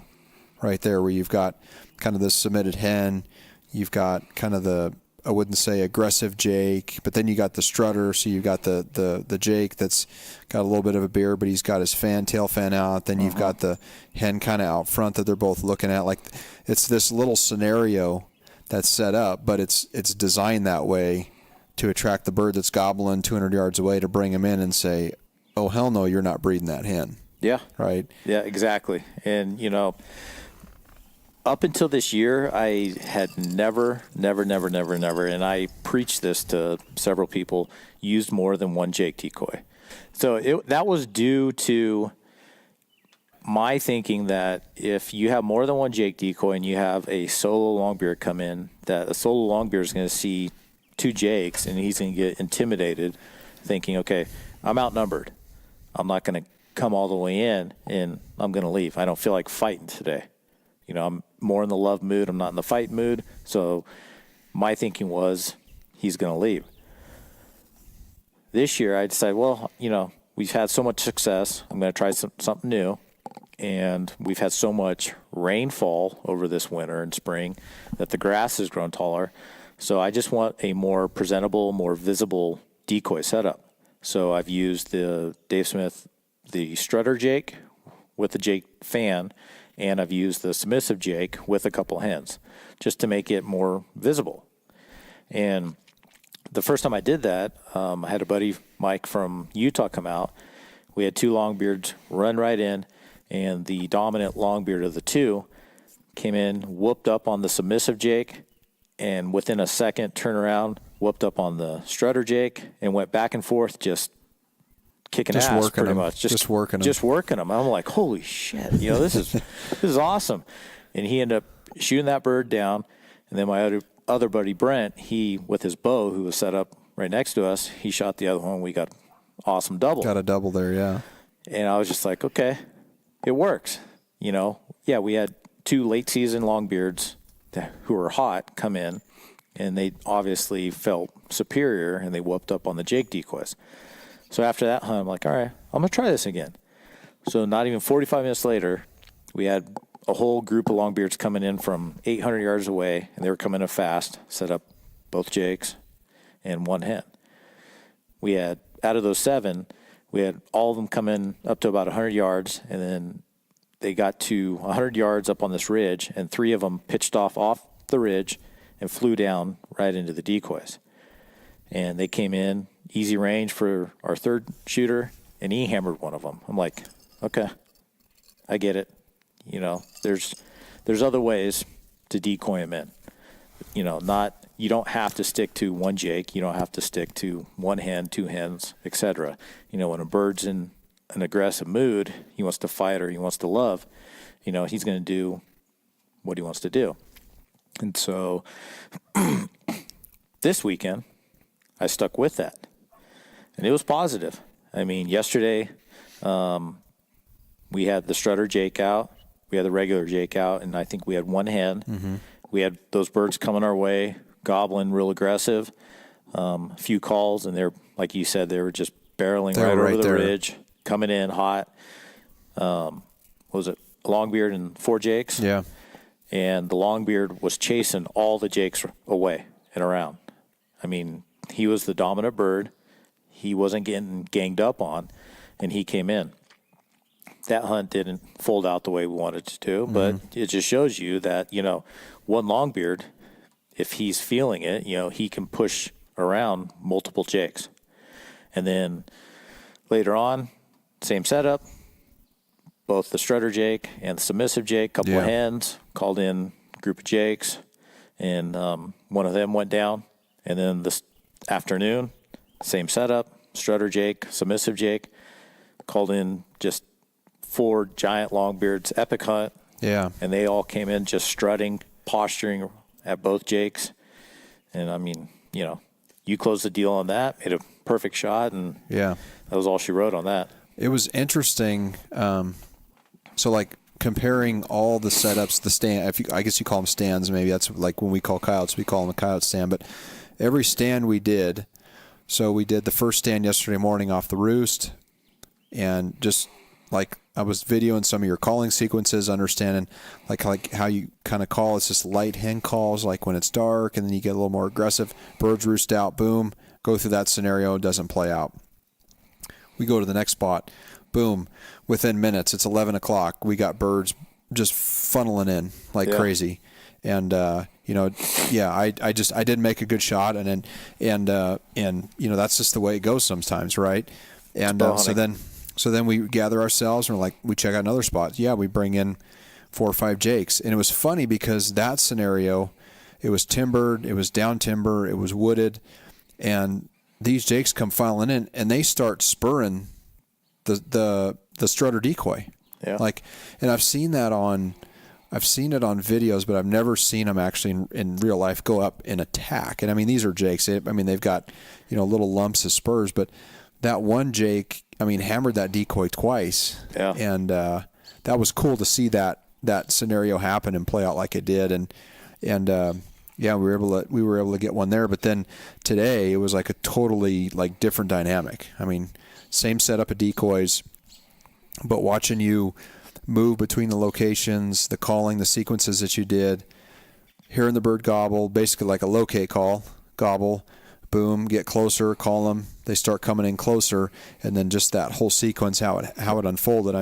right there, where you've got kind of this submitted hen, you've got kind of I wouldn't say aggressive Jake, but then you got the strutter, so you've got the Jake that's got a little bit of a beard, but he's got his tail fan out. Then you've got the hen kind of out front that they're both looking at. Like, it's this little scenario that's set up, but it's designed that way to attract the bird that's gobbling 200 yards away, to bring him in and say, oh, hell no, you're not breeding that hen. Yeah. Right? Yeah, exactly. And, up until this year, I had never, and I preached this to several people, used more than one Jake decoy. So that was due to my thinking that if you have more than one Jake decoy and you have a solo longbeard come in, that a solo longbeard is going to see 2 Jakes and he's going to get intimidated thinking, okay, I'm outnumbered. I'm not going to come all the way in, and I'm going to leave. I don't feel like fighting today. You know, I'm more in the love mood. I'm not in the fight mood. So my thinking was he's going to leave. This year I decided, well, you know, we've had so much success. I'm going to try something new. And we've had so much rainfall over this winter and spring that the grass has grown taller. So I just want a more presentable, more visible decoy setup. So I've used the Dave Smith, the strutter jake with the jake fan, and I've used the submissive jake with a couple hens just to make it more visible. And the first time I did that, I had a buddy, Mike from Utah, come out. We had 2 longbeards run right in, and the dominant longbeard of the 2 came in, whooped up on the submissive jake, and within a second turned around, whooped up on the strutter jake, and went back and forth just kicking just ass working pretty them. much. Just working them. Just working them. I'm like, holy shit, you know, this is awesome. And he ended up shooting that bird down, and then my other buddy Brent, he with his bow, who was set up right next to us, he shot the other one. We got awesome double. Got a double there, yeah. And I was just like, okay, it works. You know, yeah, we had 2 late season longbeards who were hot come in, and they obviously felt superior, and they whooped up on the jake decoys. So after that hunt, I'm like, all right, I'm going to try this again. So not even 45 minutes later, we had a whole group of longbeards coming in from 800 yards away, and they were coming in fast, set up both jakes and 1 hen. We had, out of those 7, we had all of them come in up to about 100 yards, and then they got to 100 yards up on this ridge, and 3 of them pitched off the ridge and flew down right into the decoys. And they came in, easy range for our 3rd shooter, and he hammered one of them. I'm like, okay, I get it. You know, there's other ways to decoy them in. You know, you don't have to stick to 1 jake. You don't have to stick to 1 hen, 2 hens, etc. You know, when a bird's in an aggressive mood, he wants to fight or he wants to love, you know, he's going to do what he wants to do. And so this weekend, I stuck with that. And it was positive. I mean, yesterday we had the strutter jake out. We had the regular jake out, and I think we had 1 hen. Mm-hmm. We had those birds coming our way, gobbling real aggressive. A few calls, and they're, like you said, they were just barreling right over the ridge, coming in hot. What was it? A longbeard and 4 jakes? Yeah. And the longbeard was chasing all the jakes away and around. I mean, he was the dominant bird. He wasn't getting ganged up on, and he came in. That hunt didn't fold out the way we wanted it to, but it just shows you that, you know, 1 longbeard, if he's feeling it, you know, he can push around multiple jakes. And then later on, same setup, both the strutter jake and the submissive jake, couple of hens, called in a group of jakes, and one of them went down. And then this afternoon, same setup, strutter jake, submissive jake, called in just 4 giant longbeards, epic hunt. Yeah. And they all came in just strutting, posturing at both jakes. And I mean, you know, you closed the deal on that, made a perfect shot, and that was all she wrote on that. It was interesting. So like comparing all the setups, the stand, I guess you call them stands, maybe that's like when we call coyotes, we call them a coyote stand, but every stand we did, so we did the first stand yesterday morning off the roost, and just like I was videoing some of your calling sequences, understanding like how you kind of call. It's just light hen calls, like when it's dark, and then you get a little more aggressive. Birds roost out, boom, go through that scenario, doesn't play out. We go to the next spot, boom, within minutes, it's 11 o'clock. We got birds just funneling in like crazy. And, you know, I didn't make a good shot. And you know, that's just the way it goes sometimes. Right. And, so then we gather ourselves and we're like, we check out another spot. Yeah. We bring in 4 or 5 jakes. And it was funny because that scenario, it was timbered, it was down timber, it was wooded. And these jakes come filing in and they start spurring the strutter decoy. Yeah. Like, and I've seen that on I've seen it on videos, but I've never seen them actually in real life go up and attack. And I mean, these are jakes. They've got, little lumps of spurs, but that one jake, hammered that decoy twice. Yeah. And that was cool to see that scenario happen and play out like it did. And we were able to get one there. But then today it was like a totally like different dynamic. Same setup of decoys, but watching you move between the locations, the calling, the sequences that you did, hearing the bird gobble, basically like a locate call, gobble, boom, get closer, call them, they start coming in closer, and then just that whole sequence, how it unfolded.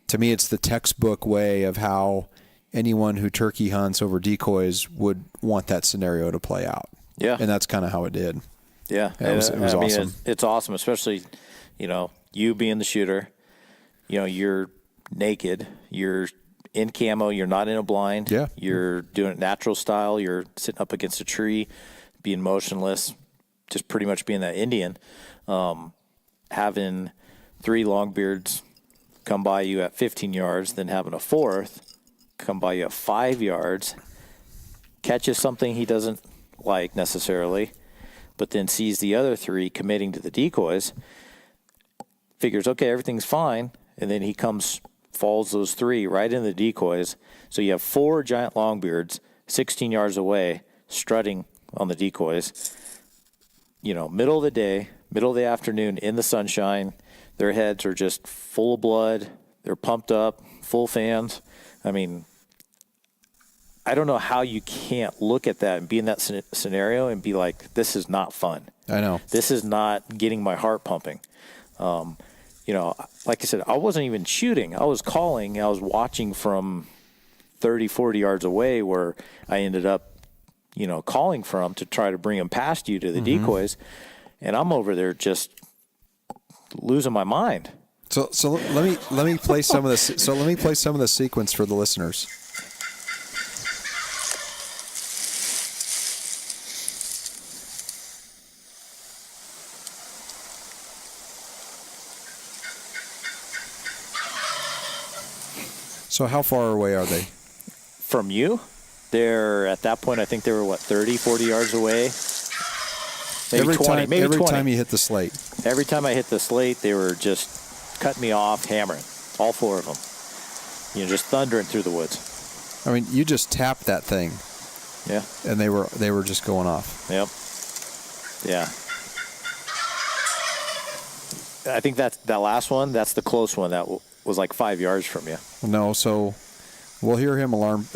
To me, it's the textbook way of how anyone who turkey hunts over decoys would want that scenario to play out. Yeah. And that's kind of how it did. Yeah. It was awesome. It's awesome, especially, you being the shooter, you're naked, you're in camo, you're not in a blind. Yeah. You're doing it natural style, you're sitting up against a tree, being motionless, just pretty much being that Indian. Having 3 longbeards come by you at 15 yards, then having a 4th come by you at 5 yards, catches something he doesn't like necessarily, but then sees the other 3 committing to the decoys, figures, okay, everything's fine, and then he falls those 3 right in the decoys. So you have 4 giant longbeards 16 yards away strutting on the decoys. Middle of the day, middle of the afternoon, in the sunshine. Their heads are just full of blood. They're pumped up, full fans. I don't know how you can't look at that and be in that scenario and be like, this is not fun. I know. This is not getting my heart pumping. Like I said, I wasn't even shooting. I was calling. I was watching from 30, 40 yards away where I ended up, calling from to try to bring them past you to the decoys. And I'm over there just losing my mind. So let me play some of this. So let me play some of the sequence for the listeners. So how far away are they? From you? They're, at that point, I think they were, 30, 40 yards away? Maybe 20. Every time you hit the slate. Every time I hit the slate, they were just cutting me off, hammering. All 4 of them. Just thundering through the woods. You just tapped that thing. Yeah. And they were just going off. Yep. Yeah. I think that last one, that's the close one. That was like 5 yards from you. No, so we'll hear him alarm.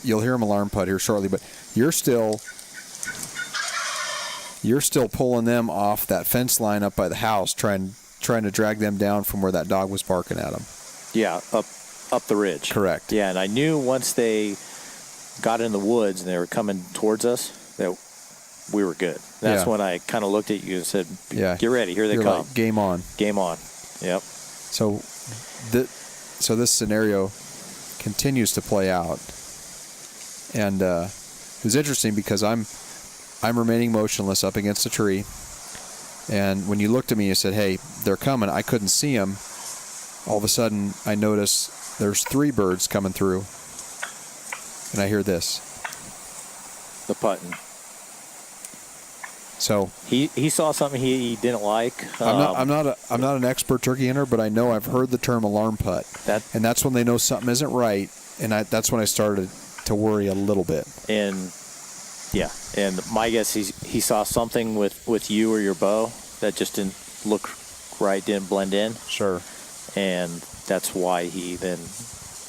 You'll hear him alarm putt here shortly, but you're still pulling them off that fence line up by the house, trying to drag them down from where that dog was barking at them. Yeah, up the ridge. Correct. Yeah, and I knew once they got in the woods and they were coming towards us that we were good. That's when I kind of looked at you and said, "Get ready, here they come." Like, game on. Game on. Yep. So this scenario continues to play out, and it was interesting because I'm remaining motionless up against a tree, and when you looked at me, you said, "Hey, they're coming." I couldn't see them. All of a sudden, I notice there's 3 birds coming through, and I hear this. The putting. So he saw something he didn't like. I'm not an expert turkey hunter, but I know I've heard the term alarm putt, and that's when they know something isn't right, and that's when I started to worry a little bit. And my guess he saw something with you or your bow that just didn't look right, didn't blend in. Sure. And that's why he then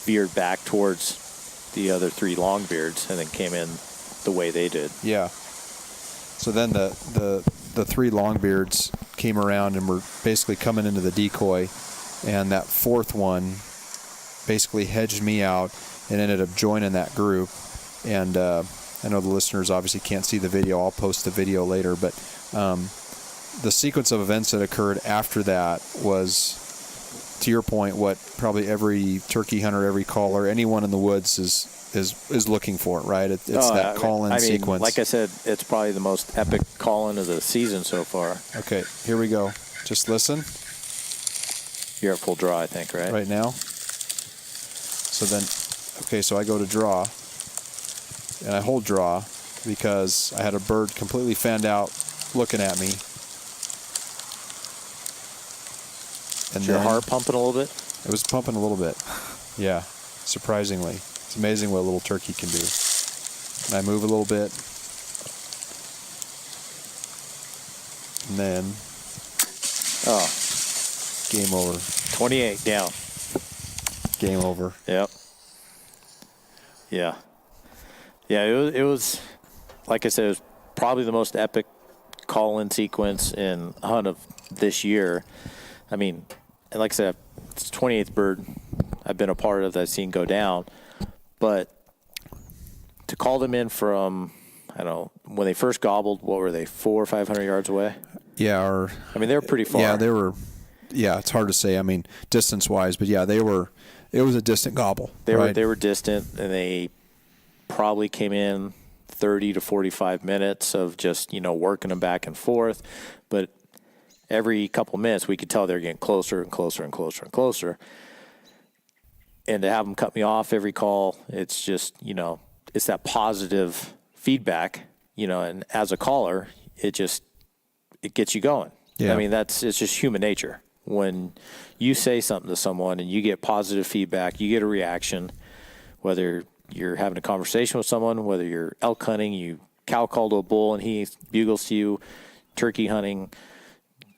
veered back towards the other 3 longbeards and then came in the way they did. Yeah. So then the 3 longbeards came around and were basically coming into the decoy, and that 4th one basically hedged me out and ended up joining that group. And I know the listeners obviously can't see the video. I'll post the video later, but the sequence of events that occurred after that was, to your point, what probably every turkey hunter, every caller, anyone in the woods is looking for, right? It's that call-in sequence. Like I said, it's probably the most epic call-in of the season so far. Okay, here we go. Just listen. You're at full draw, I think, right? Right now. So then okay, so I go to draw, and I hold draw because I had a bird completely fanned out looking at me. And Is your heart pumping a little bit? It was pumping a little bit. Yeah, surprisingly. It's amazing what a little turkey can do. And I move a little bit. And then, game over. 28 down. Game over. Yep. Yeah. Yeah, it was, like I said, it was probably the most epic call-in sequence in hunt of this year. I mean, and like I said, it's the 28th bird I've been a part of that I've seen go down. But to call them in from, I don't know, when they first gobbled, what were they, 400 or 500 yards away? Yeah. I mean, they were pretty far. Yeah, they were. Yeah, it's hard to say. I mean, distance-wise, but yeah, they were. It was a distant gobble. They were distant, and they probably came in 30 to 45 minutes of just, working them back and forth. But every couple minutes, we could tell they're getting closer and closer and closer and closer. And to have them cut me off every call, it's just, it's that positive feedback, and as a caller, it gets you going. Yeah. I mean, it's just human nature. When you say something to someone and you get positive feedback, you get a reaction, whether you're having a conversation with someone, whether you're elk hunting, you cow call to a bull and he bugles to you, turkey hunting,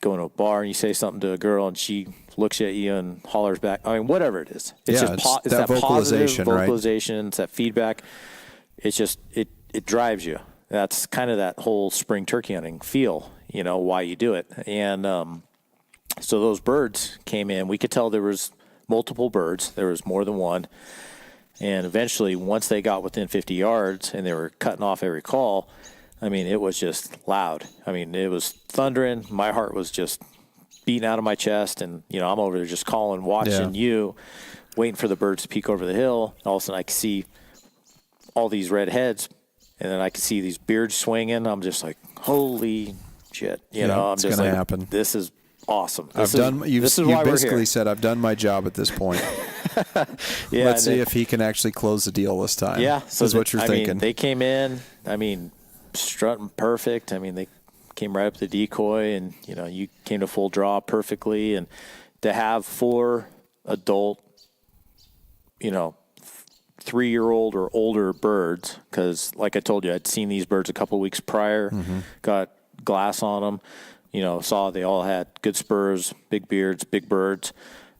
going to a bar and you say something to a girl and she looks at you and hollers back. I mean, whatever it is. It's just it's that vocalization, positive vocalization, right? It's that feedback. It's just, it drives you. That's kind of that whole spring turkey hunting feel, why you do it. And so those birds came in. We could tell there was multiple birds. There was more than one. And eventually, once they got within 50 yards and they were cutting off every call, I mean, it was just loud. I mean, it was thundering. My heart was just beating out of my chest. And, I'm over there just calling, watching you, waiting for the birds to peek over the hill. All of a sudden, I could see all these red heads. And then I could see these beards swinging. I'm just like, holy shit. I'm just like, happen. This is awesome. You basically said I've done my job at this point. Yeah, let's see if he can actually close the deal this time. Yeah, so is what you're thinking. Mean, they came in. I mean, strutting perfect. I mean, they came right up the decoy, and you came to full draw perfectly. And to have 4 adult, 3-year-old or older birds, because like I told you, I'd seen these birds a couple of weeks prior, got glass on them. Saw they all had good spurs, big beards, big birds.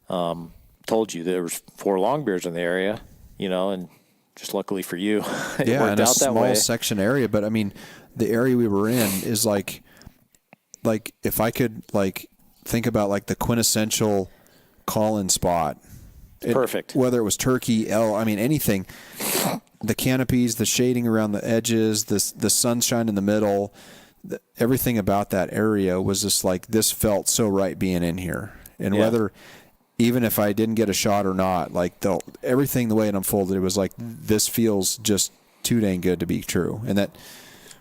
Told you there was 4 longbeards in the area, and just luckily for you, it worked in a out that way. small section area. But I mean, the area we were in is like if I could think about the quintessential call-in spot. Perfect. Whether it was turkey, elk, I mean anything. The canopies, the shading around the edges, the sunshine in the middle. Everything about that area was just this felt so right being in here. And whether, even if I didn't get a shot or not, everything, the way it unfolded, it was this feels just too dang good to be true. And that,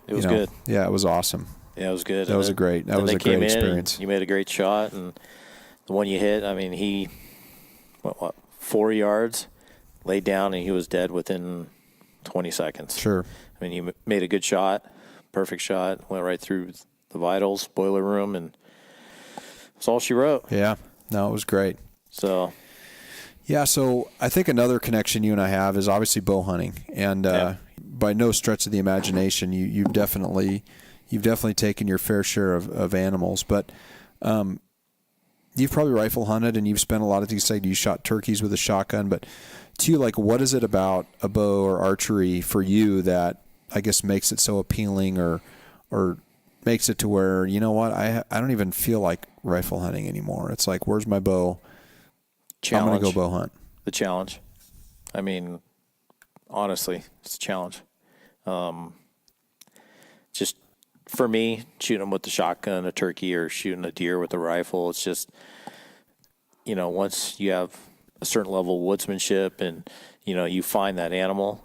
it was good. Yeah, it was awesome. Yeah, it was good. That was a great experience. You made a great shot, and the one you hit, I mean, he, 4 yards, laid down, and he was dead within 20 seconds. Sure. I mean, you made a good shot. Perfect shot, went right through the vitals, boiler room, and that's all she wrote. Yeah, no, it was great. So I think another connection you and I have is obviously bow hunting, and by no stretch of the imagination, you've definitely taken your fair share of animals, but you've probably rifle hunted, and you've spent a lot of, you said you shot turkeys with a shotgun, but to you, what is it about a bow or archery for you that I guess makes it so appealing or makes it to where, I don't even feel like rifle hunting anymore. It's where's my bow? Challenge. I'm going to go bow hunt. The challenge. I mean, honestly, it's a challenge. Just for me, shooting them with the shotgun, a turkey, or shooting a deer with a rifle, it's just, once you have a certain level of woodsmanship and, you find that animal,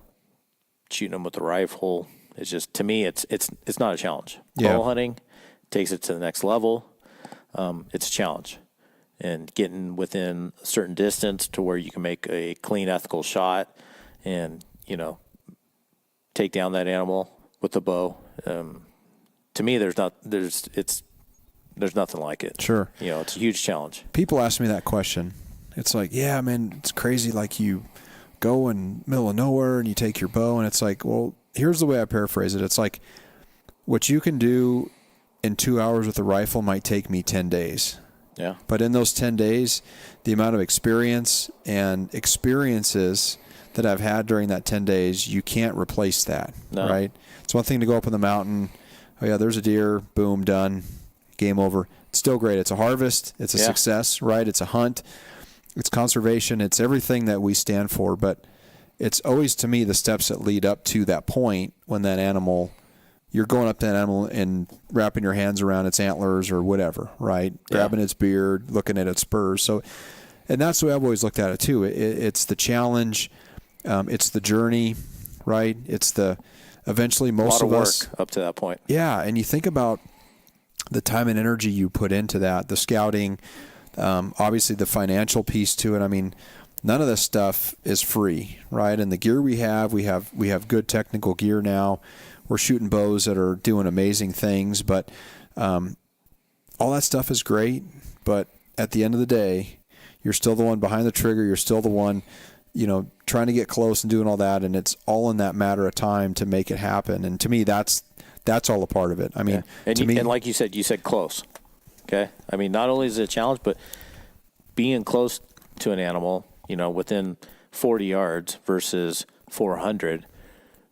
shooting them with the rifle, it's just, to me, it's not a challenge. Yeah. Bow hunting takes it to the next level. It's a challenge, and getting within a certain distance to where you can make a clean, ethical shot and, take down that animal with the bow. To me, there's nothing like it. Sure. It's a huge challenge. People ask me that question. It's like, yeah, man, it's crazy. Like, you go in middle of nowhere and you take your bow, and it's like, well, here's the way I paraphrase it. It's like, what you can do in 2 hours with a rifle might take me 10 days. Yeah. But in those 10 days, the amount of experiences that I've had during that 10 days, you can't replace that, right? It's one thing to go up in the mountain. Oh, yeah, there's a deer. Boom, done. Game over. It's still great. It's a harvest. It's a success, right? It's a hunt. It's conservation. It's everything that we stand for. But it's always, to me, the steps that lead up to that point when that animal, you're going up to that animal and wrapping your hands around its antlers or whatever, right? Yeah. Grabbing its beard, looking at its spurs. So, and that's the way I've always looked at it too. It's the challenge. It's the journey, right? It's the eventually most of us up to that point. Yeah, and you think about the time and energy you put into that, the scouting, obviously the financial piece to it. I mean, none of this stuff is free, right? And the gear we have good technical gear now. We're shooting bows that are doing amazing things, but all that stuff is great. But at the end of the day, you're still the one behind the trigger. You're still the one, trying to get close and doing all that, and it's all in that matter of time to make it happen. And to me, that's all a part of it. I mean, and like you said close. Okay, I mean, not only is it a challenge, but being close to an animal, within 40 yards versus 400,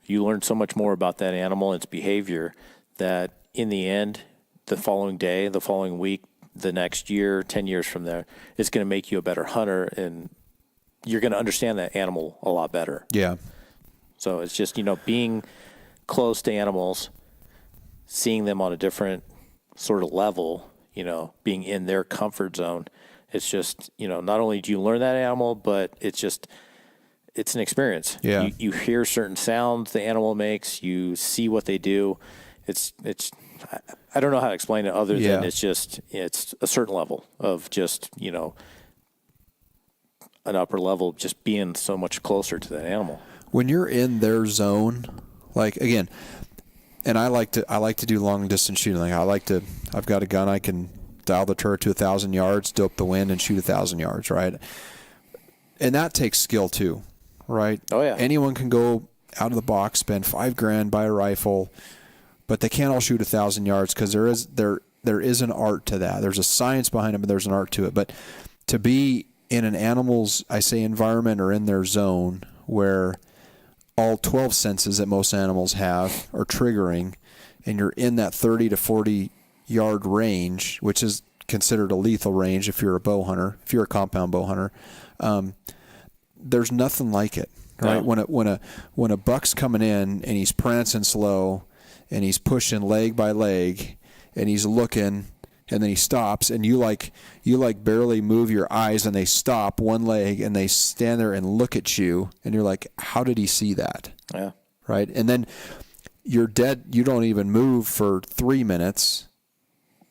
you learn so much more about that animal and its behavior that in the end, the following day, the following week, the next year, 10 years from there, it's going to make you a better hunter, and you're going to understand that animal a lot better. Yeah. So it's just, being close to animals, seeing them on a different sort of level, being in their comfort zone. It's just, not only do you learn that animal, but it's an experience. Yeah. You hear certain sounds the animal makes, you see what they do. I don't know how to explain it other than it's a certain level of just, an upper level, just being so much closer to that animal. When you're in their zone, like, again, and I like to do long distance shooting. Like, I've got a gun, I can dial the turret to 1,000 yards, dope the wind, and shoot 1,000 yards, right? And that takes skill too, right? Oh yeah. Anyone can go out of the box, spend $5,000, buy a rifle, but they can't all shoot 1,000 yards because there is an art to that. There's a science behind it, but there's an art to it. But to be in an animal's, environment or in their zone where all 12 senses that most animals have are triggering, and you're in that 30 to 40 yard range, which is considered a lethal range if you're a bow hunter, if you're a compound bow hunter, there's nothing like it, right? No. When a buck's coming in and he's prancing slow and he's pushing leg by leg and he's looking, and then he stops, and you barely move your eyes, and they stop one leg, and they stand there and look at you, and you're like, how did he see that? Yeah. Right? And then you're dead. You don't even move for 3 minutes,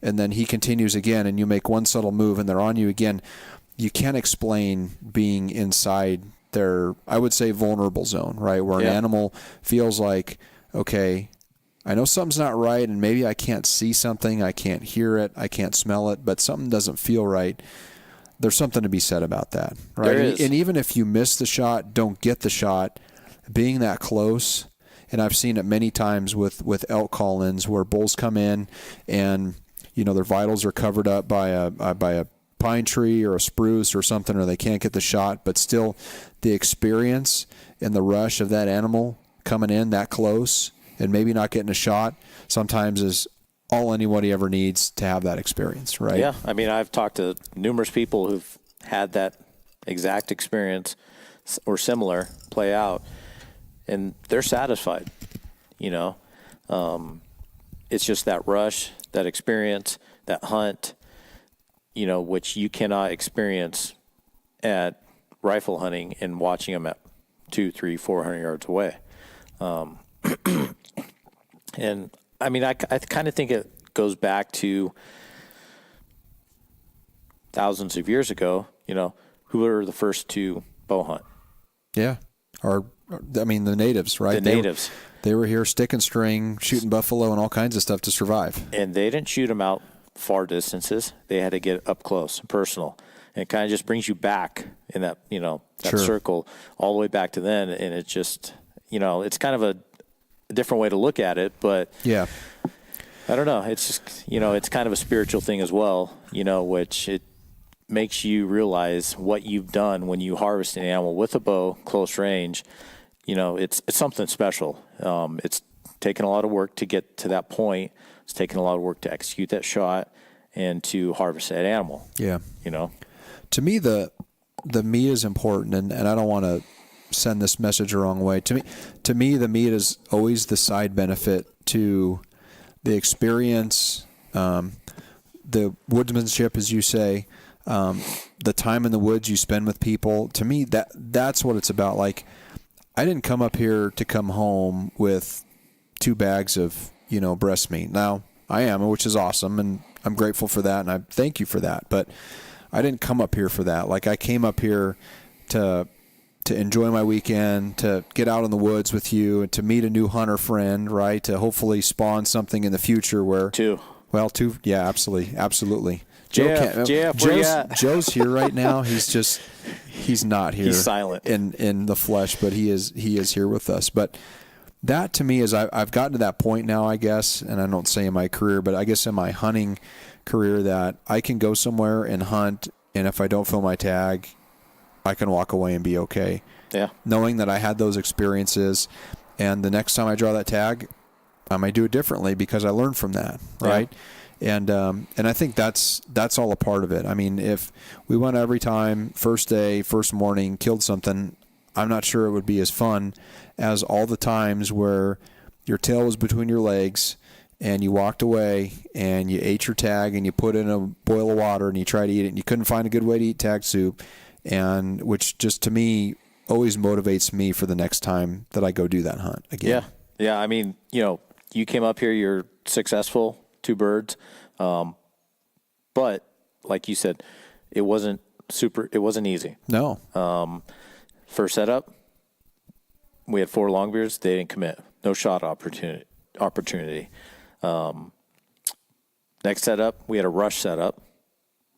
and then he continues again, and you make one subtle move, and they're on you again. You can't explain being inside their, I would say, vulnerable zone, right? Where an animal feels like, okay, I know something's not right, and maybe I can't see something, I can't hear it, I can't smell it, but something doesn't feel right. There's something to be said about that, right? There is. And even if you miss the shot, don't get the shot, being that close, and I've seen it many times with elk call-ins where bulls come in and, their vitals are covered up by a pine tree or a spruce or something, or they can't get the shot, but still the experience and the rush of that animal coming in that close and maybe not getting a shot sometimes is all anybody ever needs to have that experience, right? Yeah. I mean, I've talked to numerous people who've had that exact experience or similar play out, and they're satisfied, It's just that rush, that experience, that hunt, which you cannot experience at rifle hunting and watching them at 200, 300, 400 yards away. And I mean, I kind of think it goes back to thousands of years ago, who were the first to bow hunt? Yeah. Our I mean, the natives, right? The natives. They were here stick and string, shooting buffalo and all kinds of stuff to survive. And they didn't shoot them out far distances. They had to get up close and personal. And it kind of just brings you back in that, that Sure. circle all the way back to then. And it just, it's kind of a different way to look at it. But Yeah. I don't know. It's just, it's kind of a spiritual thing as well, which it makes you realize what you've done when you harvest an animal with a bow, close range. It's something special. It's taken a lot of work to get to that point. It's taken a lot of work to execute that shot and to harvest that animal. Yeah. To me, the meat is important, and I don't want to send this message the wrong way. To me, the meat is always the side benefit to the experience, the woodsmanship, as you say, the time in the woods you spend with people. To me, that's what it's about. Like, I didn't come up here to come home with 2 bags of, breast meat. Now, I am, which is awesome, and I'm grateful for that, and I thank you for that. But I didn't come up here for that. Like, I came up here to enjoy my weekend, to get out in the woods with you, and to meet a new hunter friend, right? To hopefully spawn something in the future where... 2. Well, 2, yeah, absolutely. JF, where you at? Joe's here right now. He's not here. He's silent in the flesh, but he is here with us. But that to me is I've gotten to that point now, I guess, and I don't say in my career, but I guess in my hunting career that I can go somewhere and hunt, and if I don't fill my tag, I can walk away and be okay. Yeah. Knowing that I had those experiences, and the next time I draw that tag, I might do it differently because I learned from that, right? Yeah. And I think that's all a part of it. I mean, if we went every time, first day, first morning, killed something, I'm not sure it would be as fun as all the times where your tail was between your legs and you walked away and you ate your tag and you put it in a boil of water and you tried to eat it and you couldn't find a good way to eat tag soup, and which just to me always motivates me for the next time that I go do that hunt again. Yeah. I mean, you came up here, you're successful, 2 birds. But like you said, it wasn't easy. No. First setup, we had 4 longbeards. They didn't commit. No shot opportunity. Next setup, we had a rush setup,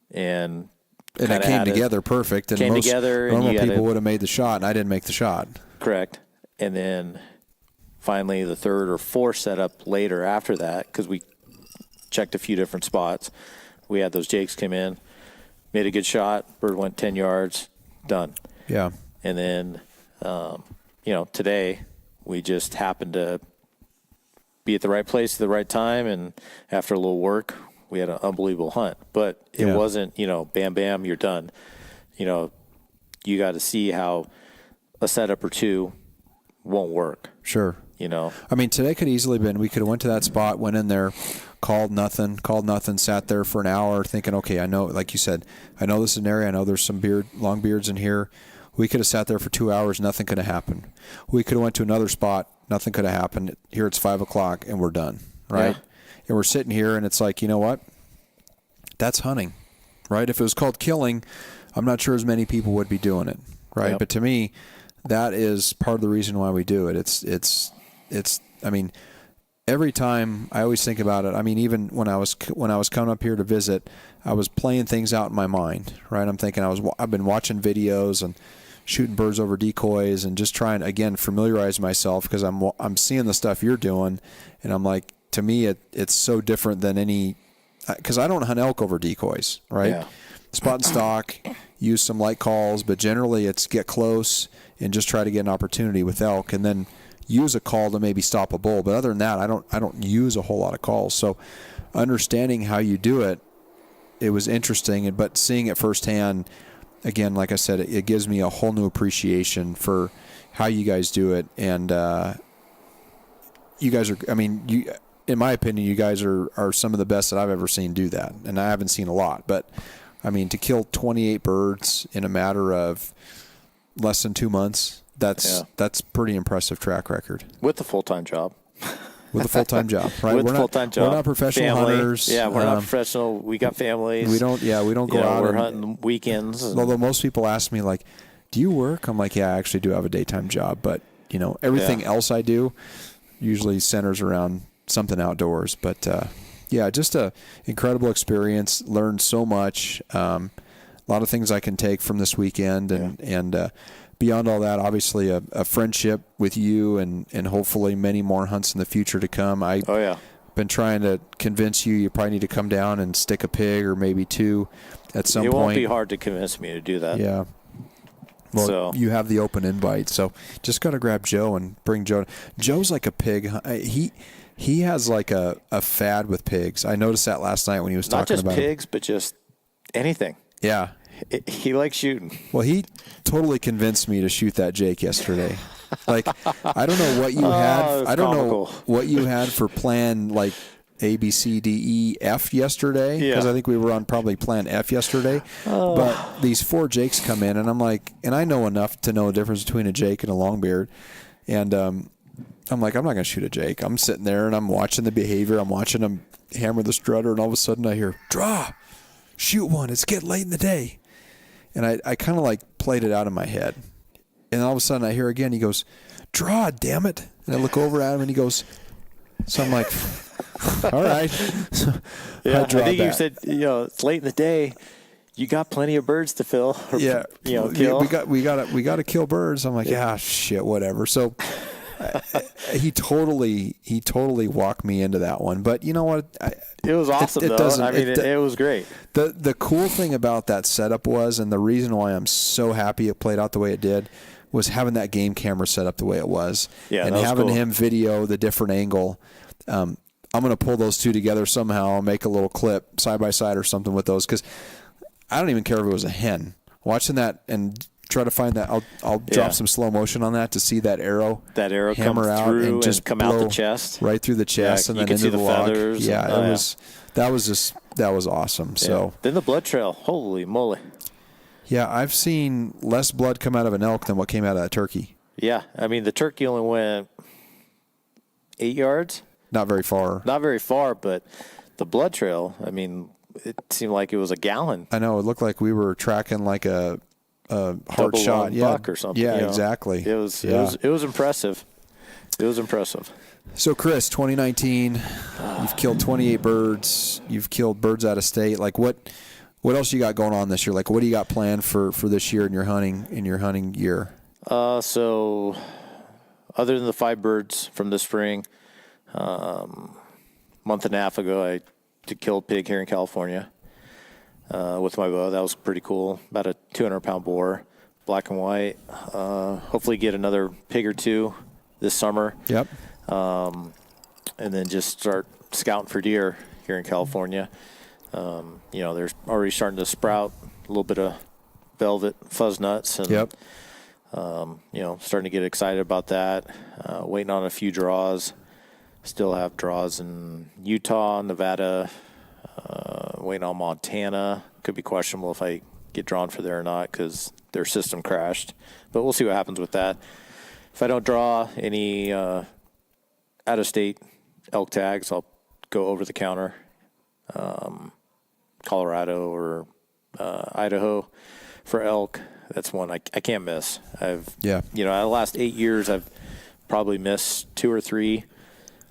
and it came together perfect. And most normal people would have made the shot, and I didn't make the shot. Correct. And then finally, the 3rd or 4th setup later after that, because we checked a few different spots, we had those jakes come in, made a good shot. Bird went 10 yards, done. Yeah. And then, today we just happened to be at the right place at the right time. And after a little work, we had an unbelievable hunt. But it wasn't, bam, bam, you're done. You got to see how a setup or 2 won't work. Sure. I mean, today could easily been, we could have went to that spot, went in there, called nothing, sat there for an hour thinking, okay, I know, like you said, I know this is an area, I know there's some long beards in here. We could have sat there for 2 hours, nothing could have happened. We could have went to another spot, nothing could have happened. Here it's 5 o'clock and we're done, right? Yeah. And we're sitting here and it's like, you know what? That's hunting, right? If it was called killing, I'm not sure as many people would be doing it, right? Yep. But to me, that is part of the reason why we do it. It's I mean, every time I always think about it. I mean, even when I was coming up here to visit, I was playing things out in my mind, right? I'm thinking I've been watching videos and shooting birds over decoys and just trying again familiarize myself because I'm seeing the stuff you're doing, and I'm like, to me it's so different than any, because I don't hunt elk over decoys, right? Yeah. Spot and stock, use some light calls, but generally it's get close and just try to get an opportunity with elk, and then use a call to maybe stop a bull. But other than that, I don't use a whole lot of calls. So understanding how you do it, it was interesting. But seeing it firsthand, again, like I said, it gives me a whole new appreciation for how you guys do it. And you guys are, I mean, in my opinion, you guys are some of the best that I've ever seen do that. And I haven't seen a lot. But, I mean, to kill 28 birds in a matter of less than 2 months, that's pretty impressive track record. With a full-time job. With a full-time job, right? With a full-time job. We're not professional hunters. Yeah, we're not professional. We got families. We don't go out. We're hunting weekends. Although most people ask me, like, do you work? I'm like, yeah, I actually do have a daytime job. But, everything else I do usually centers around something outdoors. But just a incredible experience. Learned so much. A lot of things I can take from this weekend, and beyond all that, obviously a friendship with you, and hopefully many more hunts in the future to come. Been trying to convince you probably need to come down and stick a pig or maybe two at some point. It won't be hard to convince me to do that. Yeah. Well, you have the open invite, so just got to grab Joe and bring Joe. Joe's like a pig. He has like a fad with pigs. I noticed that last night when he was talking about not just pigs, but just anything. Yeah. He likes shooting. Well, he totally convinced me to shoot that Jake yesterday. Like, I don't know what you had. I don't know what you had for plan like A, B, C, D, E, F yesterday. Because I think we were on probably plan F yesterday. But these 4 Jakes come in, and I'm like, and I know enough to know the difference between a Jake and a longbeard. And I'm like, I'm not going to shoot a Jake. I'm sitting there, and I'm watching the behavior. I'm watching him hammer the strutter, and all of a sudden I hear, draw, shoot one. It's getting late in the day. And I kind of like played it out in my head. And all of a sudden I hear again, he goes, draw, damn it. And I look over at him and he goes, so I'm like, all right. I think you said, it's late in the day. You got plenty of birds to fill. Or, kill. We got to kill birds. I'm like, shit, whatever. So he totally walked me into that one. But you know what? It was awesome, though. It was great. The cool thing about that setup was, and the reason why I'm so happy it played out the way it did, was having that game camera set up the way it was. Yeah, and that was having cool. him video the different angle. I'm going to pull those two together somehow, make a little clip side by side or something with those, because I don't even care if it was a hen. Watching that and try to find that. I'll drop some slow motion on that to see that arrow come hammer out through and just come out the chest, right through the chest, and then into the log. Feathers. Yeah, that was awesome. Yeah. So then the blood trail, holy moly! Yeah, I've seen less blood come out of an elk than what came out of that turkey. Yeah, the turkey only went 8 yards. Not very far. Not very far, but the blood trail. It seemed like it was a gallon. I know. It looked like we were tracking like a hard double shot, buck or something. Yeah, exactly. It was impressive. It was impressive. So, Chris, 2019, you've killed 28 birds. You've killed birds out of state. Like, what else you got going on this year? Like, what do you got planned for this year in your hunting year? So, other than the 5 birds from the spring, month and a half ago, I did kill a pig here in California with my bow. That was pretty cool. About a 200-pound boar, black and white. Hopefully get another pig or two this summer. Yep. And then just start scouting for deer here in California. They're already starting to sprout a little bit of velvet fuzz nuts. And, yep. Starting to get excited about that. Waiting on a few draws. Still have draws in Utah, Nevada, waiting on Montana. Could be questionable if I get drawn for there or not because their system crashed. But we'll see what happens with that. If I don't draw any out-of-state elk tags, I'll go over the counter, Colorado or Idaho for elk. That's one I can't miss. The last 8 years, I've probably missed 2 or 3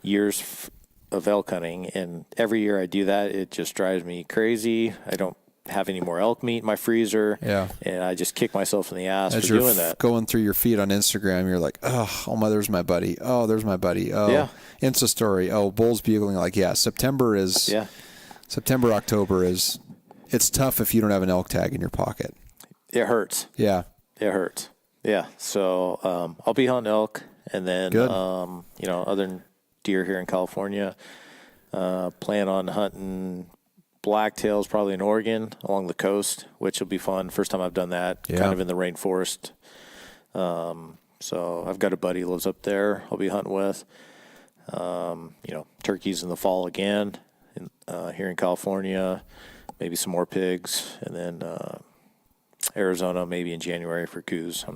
years of elk hunting, and every year I do that, it just drives me crazy. I don't have any more elk meat in my freezer, and I just kick myself in the ass for doing that. Going through your feed on Instagram, you're like, there's my buddy. Oh, there's my buddy. Oh, Insta story. Oh, bulls bugling. Like, September, October is. It's tough if you don't have an elk tag in your pocket. It hurts. Yeah, it hurts. Yeah, so I'll be hunting elk, and then other than deer here in California. Plan on hunting blacktails probably in Oregon along the coast, which will be fun. First time I've done that, kind of in the rainforest. So I've got a buddy who lives up there I'll be hunting with. Turkeys in the fall again here in California, maybe some more pigs, and then Arizona maybe in January for coos.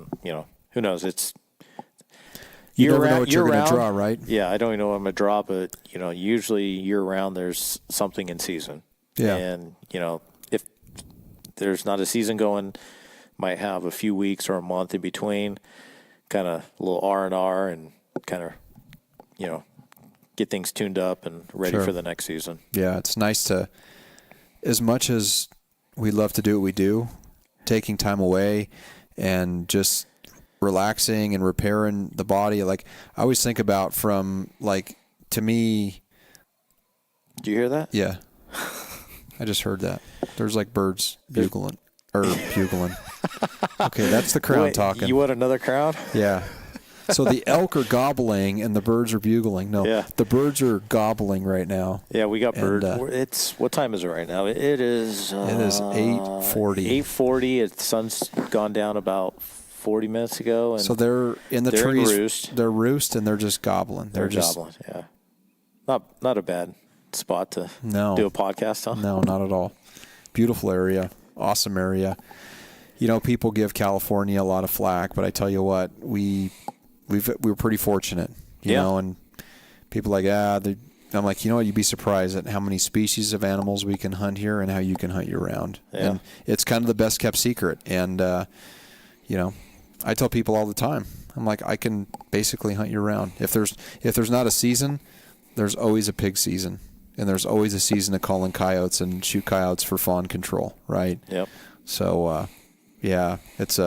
Who knows? It's You never know what you're going to draw, right? Yeah, I don't even know what I'm going to draw, but, usually year-round there's something in season. Yeah. And, if there's not a season going, might have a few weeks or a month in between. kind of a little R&R and kind of, get things tuned up and ready for the next season. Yeah, it's nice to, as much as we love to do what we do, taking time away and just relaxing and repairing the body. Like, I always think about to me. Do you hear that? Yeah. I just heard that. There's like birds bugling. Bugling. Okay, that's the crown talking. You want another crown? Yeah. So the elk are gobbling and the birds are bugling. No, the birds are gobbling right now. Yeah, we got birds. What time is it right now? It is 8:40. 8:40. The sun's gone down about 40 minutes ago. And so they're in the trees. Roost. They're roost and they're just gobbling. They're just gobbling. Yeah, not a bad spot to do a podcast on. No, not at all. Beautiful area, awesome area. People give California a lot of flack, but I tell you what, we were pretty fortunate, you know, and people are like, I'm like, you'd be surprised at how many species of animals we can hunt here and how you can hunt year-round. Yeah. And it's kind of the best-kept secret. And, I tell people all the time, I'm like, I can basically hunt year-round. If there's not a season, there's always a pig season. And there's always a season of calling coyotes and shoot coyotes for fawn control, right? Yep. So, it's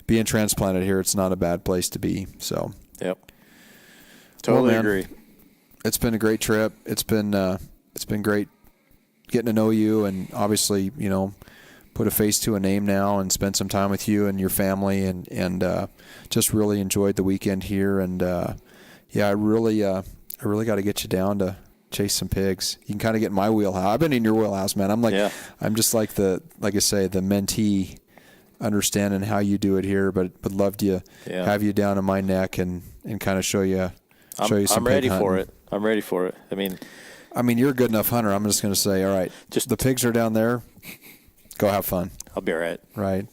being transplanted here, it's not a bad place to be. So, yep, totally agree. It's been a great trip. It's been great getting to know you, and obviously, put a face to a name now, and spend some time with you and your family, and just really enjoyed the weekend here. And I really got to get you down to chase some pigs. You can kind of get in my wheelhouse. I've been in your wheelhouse, man. I'm just like the mentee, understanding how you do it here, but love to have you down in my neck and kind of show you some pig hunting. I'm ready for it. I mean, you're a good enough hunter. I'm just going to say, all right, just the pigs are down there. Go have fun. I'll be all right. Right.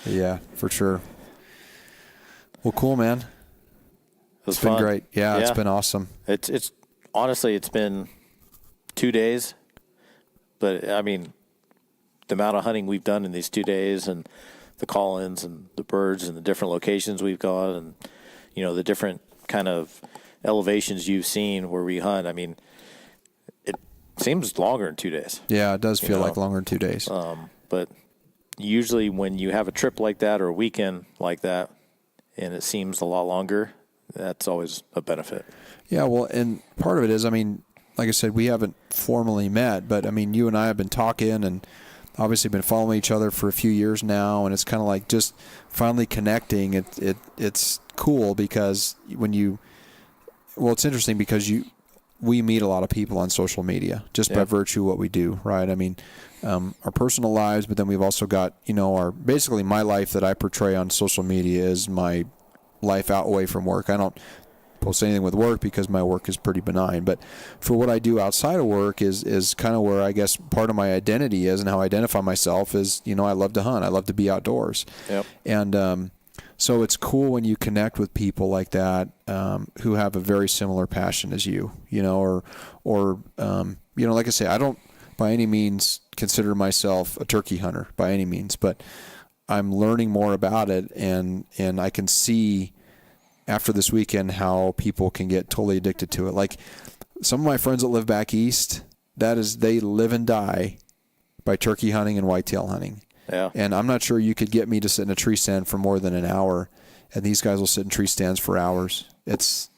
Yeah, for sure. Well, cool, man. It's been great. Yeah, it's been awesome. It's honestly, it's been 2 days, but I mean, the amount of hunting we've done in these 2 days, and the call-ins and the birds and the different locations we've gone, and the different kind of elevations you've seen where we hunt. I mean, it seems longer in 2 days. Yeah, it does feel like longer in 2 days. But usually when you have a trip like that or a weekend like that, and it seems a lot longer, that's always a benefit. Yeah, well, and part of it is, like I said, we haven't formally met, but you and I have been talking and obviously been following each other for a few years now, and it's kind of like just finally connecting. It's cool because it's interesting because we meet a lot of people on social media just by virtue of what we do, right? Our personal lives, but then we've also got, basically my life that I portray on social media is my life out away from work. I don't post anything with work because my work is pretty benign, but for what I do outside of work is kind of where I guess part of my identity is, and how I identify myself is, I love to hunt. I love to be outdoors. Yep. And so it's cool when you connect with people like that who have a very similar passion as you, or like I say, I don't by any means consider myself a turkey hunter by any means, but I'm learning more about it, and I can see after this weekend how people can get totally addicted to it. Like some of my friends that live back east, they live and die by turkey hunting and whitetail hunting. Yeah. And I'm not sure you could get me to sit in a tree stand for more than an hour, and these guys will sit in tree stands for hours. It's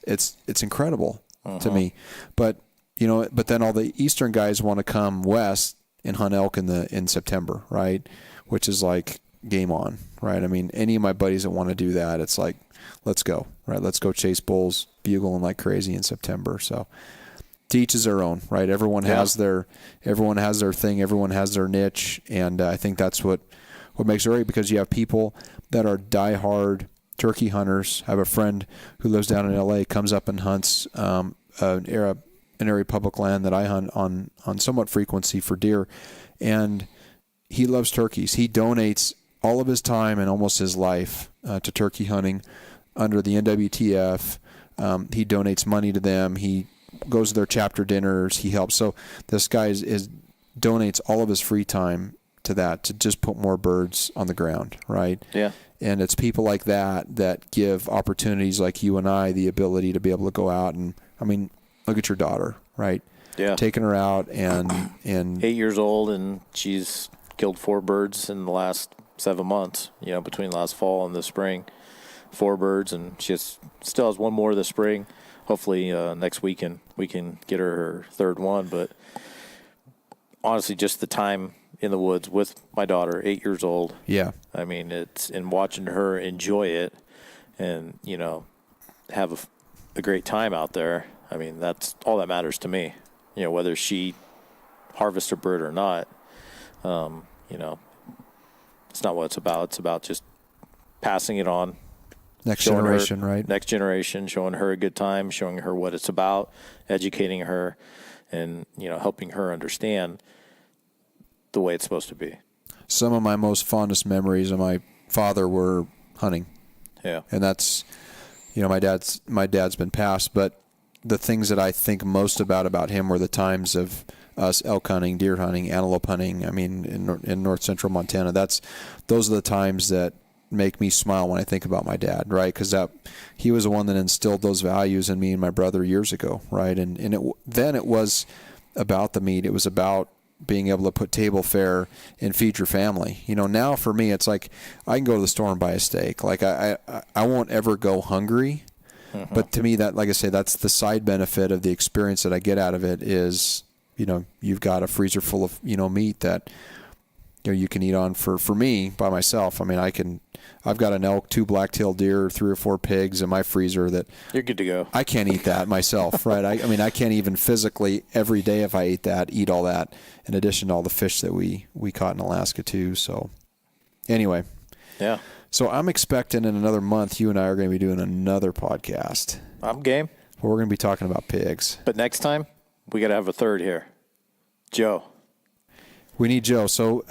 incredible to me. But but then all the eastern guys want to come west and hunt elk in September, right? Which is like game on, right? Any of my buddies that want to do that, it's like, let's go, right? Let's go chase bulls, bugling like crazy in September. So to each is their own, right? Everyone has their thing. Everyone has their niche. And I think that's what makes it great, because you have people that are diehard turkey hunters. I have a friend who lives down in LA, comes up and hunts an area of public land that I hunt on somewhat frequency for deer. And he loves turkeys. He donates all of his time and almost his life to turkey hunting under the NWTF. He donates money to them. He goes to their chapter dinners. He helps. So this guy donates all of his free time to that, to just put more birds on the ground, right? Yeah. And it's people like that give opportunities like you and I the ability to be able to go out and, I mean, look at your daughter, right? Yeah. Taking her out and 8 years old, and she's killed 4 birds in the last 7 months, between last fall and the spring. 4 birds, and she still has one more this spring. Hopefully next weekend we can get her third one. But honestly, just the time in the woods with my daughter, 8 years old. Yeah. I mean, it's in watching her enjoy it and, have a great time out there. I mean, that's all that matters to me. Whether she harvests a bird or not, it's not what it's about. It's about just passing it on. Next generation, right? Next generation, showing her a good time, showing her what it's about, educating her, and, helping her understand the way it's supposed to be. Some of my most fondest memories of my father were hunting. Yeah. And that's, my dad's been passed, but the things that I think most about him were the times of us elk hunting, deer hunting, antelope hunting. I mean, in north central Montana, those are the times that make me smile when I think about my dad, right? Because he was the one that instilled those values in me and my brother years ago, right? And then it was about the meat. It was about being able to put table fare and feed your family. Now for me, it's like I can go to the store and buy a steak. Like I won't ever go hungry. Mm-hmm. But to me, that, like I say, that's the side benefit of the experience that I get out of it is, you've got a freezer full of, meat that, you can eat on for me by myself. I mean, I've got an elk, 2 black-tailed deer, 3 or 4 pigs in my freezer that you're good to go. I can't eat that myself, right? I mean, I can't even physically every day if I eat all that in addition to all the fish that we caught in Alaska too. So anyway. Yeah. So I'm expecting in another month, you and I are going to be doing another podcast. I'm game. We're going to be talking about pigs. But next time, we got to have a third here. Joe. We need Joe. So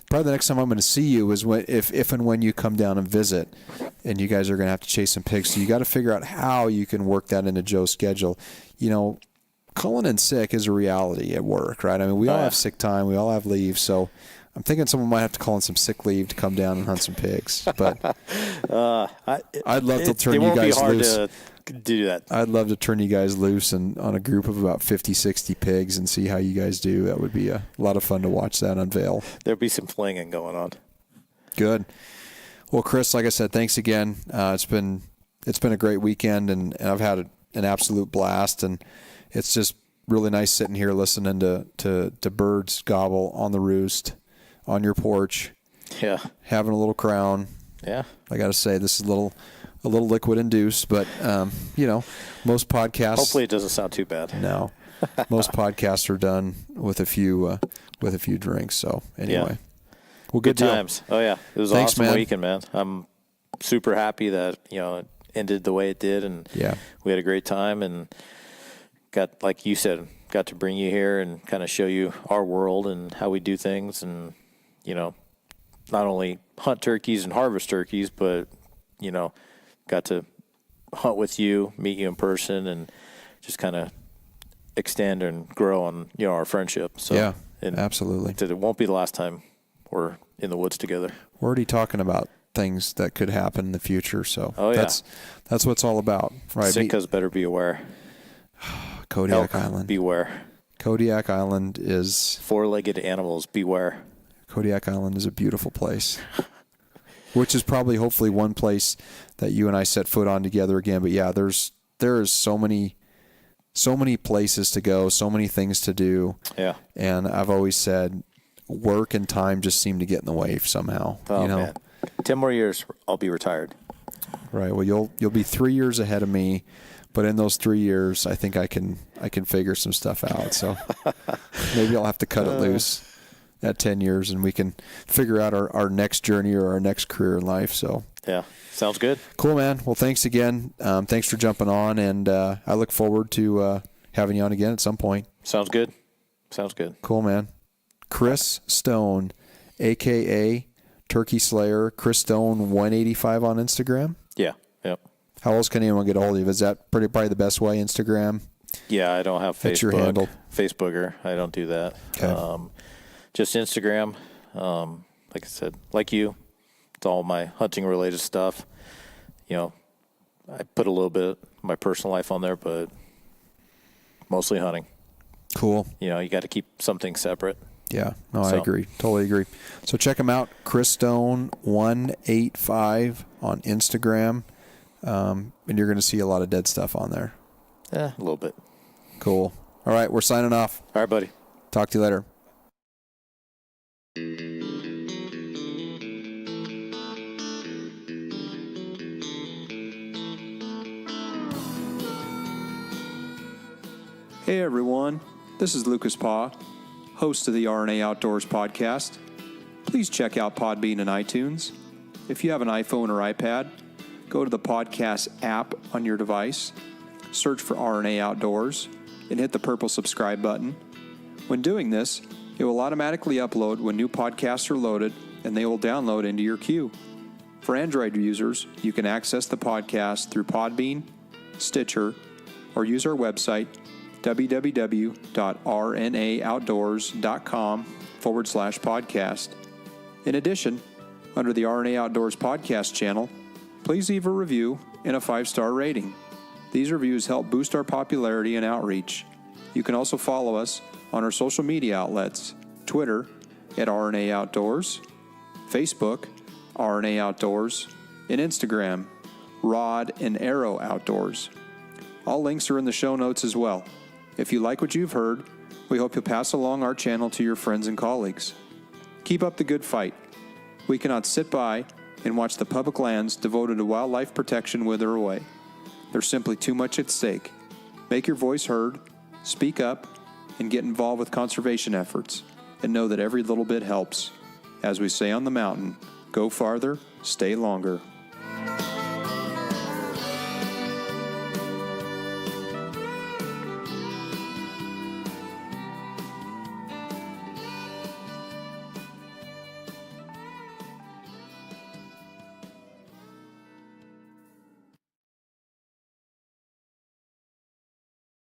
probably the next time I'm going to see you is if and when you come down and visit, and you guys are going to have to chase some pigs. So you got to figure out how you can work that into Joe's schedule. Calling in sick is a reality at work, right? I mean, we all have sick time. We all have leave. So I'm thinking someone might have to call in some sick leave to come down and hunt some pigs. But I'd love to turn you guys loose. To do that. I'd love to turn you guys loose and on a group of about 50, 60 pigs and see how you guys do. That would be a lot of fun to watch that unveil. There'll be some flinging going on. Good. Well, Chris, like I said, thanks again. It's been a great weekend, and I've had an absolute blast. And it's just really nice sitting here listening to birds gobble on the roost on your porch. Yeah. Having a little crown. Yeah. I got to say, this is a little liquid induced, but most podcasts. Hopefully, it doesn't sound too bad. No, most podcasts are done with a few drinks. So anyway, well, good times. Oh yeah, it was Thanks, awesome man. weekend, man. I'm super happy that it ended the way it did, and we had a great time, and got, like you said, got to bring you here and kind of show you our world and how we do things, and not only hunt turkeys and harvest turkeys, but got to hunt with you, meet you in person, and just kind of extend and grow on our friendship. So yeah, absolutely. It won't be the last time we're in the woods together. We're already talking about things that could happen in the future. So that's what it's all about, right? Sitka's better be aware. Kodiak Island. Beware. Kodiak Island is 4-legged animals. Beware. Kodiak Island is a beautiful place. Which is probably, hopefully, one place that you and I set foot on together again. But yeah, there is so many places to go, so many things to do. Yeah. And I've always said, work and time just seem to get in the way somehow. Oh, man. 10 more years, I'll be retired. Right. Well, you'll be 3 years ahead of me, but in those 3 years, I think I can figure some stuff out. So maybe I'll have to cut it loose at 10 years, and we can figure out our next journey or our next career in life. So yeah, sounds good. Cool, man. Well, thanks again. Thanks for jumping on, and I look forward to having you on again at some point. Sounds good. Cool, man. Chris Stone, a.k.a. Turkey Slayer, Chris Stone 185 on Instagram. Yeah. Yep. How else can anyone get a hold of you? Is that probably the best way, Instagram? Yeah, I don't have Facebook. That's your handle. Facebooker. I don't do that. Okay. just Instagram. Like I said, like you, it's all my hunting related stuff. You know, I put a little bit of my personal life on there, but mostly hunting. Cool. You know, you got to keep something separate. Yeah, no, I agree. Totally agree. So check him out, Christone185 on Instagram, and you're going to see a lot of dead stuff on there. Yeah, a little bit. Cool. All right, we're signing off. All right, buddy. Talk to you later. Hey everyone, this is Lucas Paw, host of the RNA Outdoors podcast. Please check out Podbean and iTunes. If you have an iPhone or iPad, go to the podcast app on your device, search for RNA Outdoors, and hit the purple subscribe button. When doing this, it will automatically upload when new podcasts are loaded, and they will download into your queue. For Android users, you can access the podcast through Podbean, Stitcher, or use our website, www.rnaoutdoors.com/podcast. In addition, under the RNA Outdoors podcast channel, please leave a review and a 5-star rating. These reviews help boost our popularity and outreach. You can also follow us on our social media outlets, Twitter at RNA Outdoors, Facebook, RNA Outdoors, and Instagram, Rod and Arrow Outdoors. All links are in the show notes as well. If you like what you've heard, we hope you'll pass along our channel to your friends and colleagues. Keep up the good fight. We cannot sit by and watch the public lands devoted to wildlife protection wither away. There's simply too much at stake. Make your voice heard, speak up, and get involved with conservation efforts, and know that every little bit helps. As we say on the mountain, go farther, stay longer.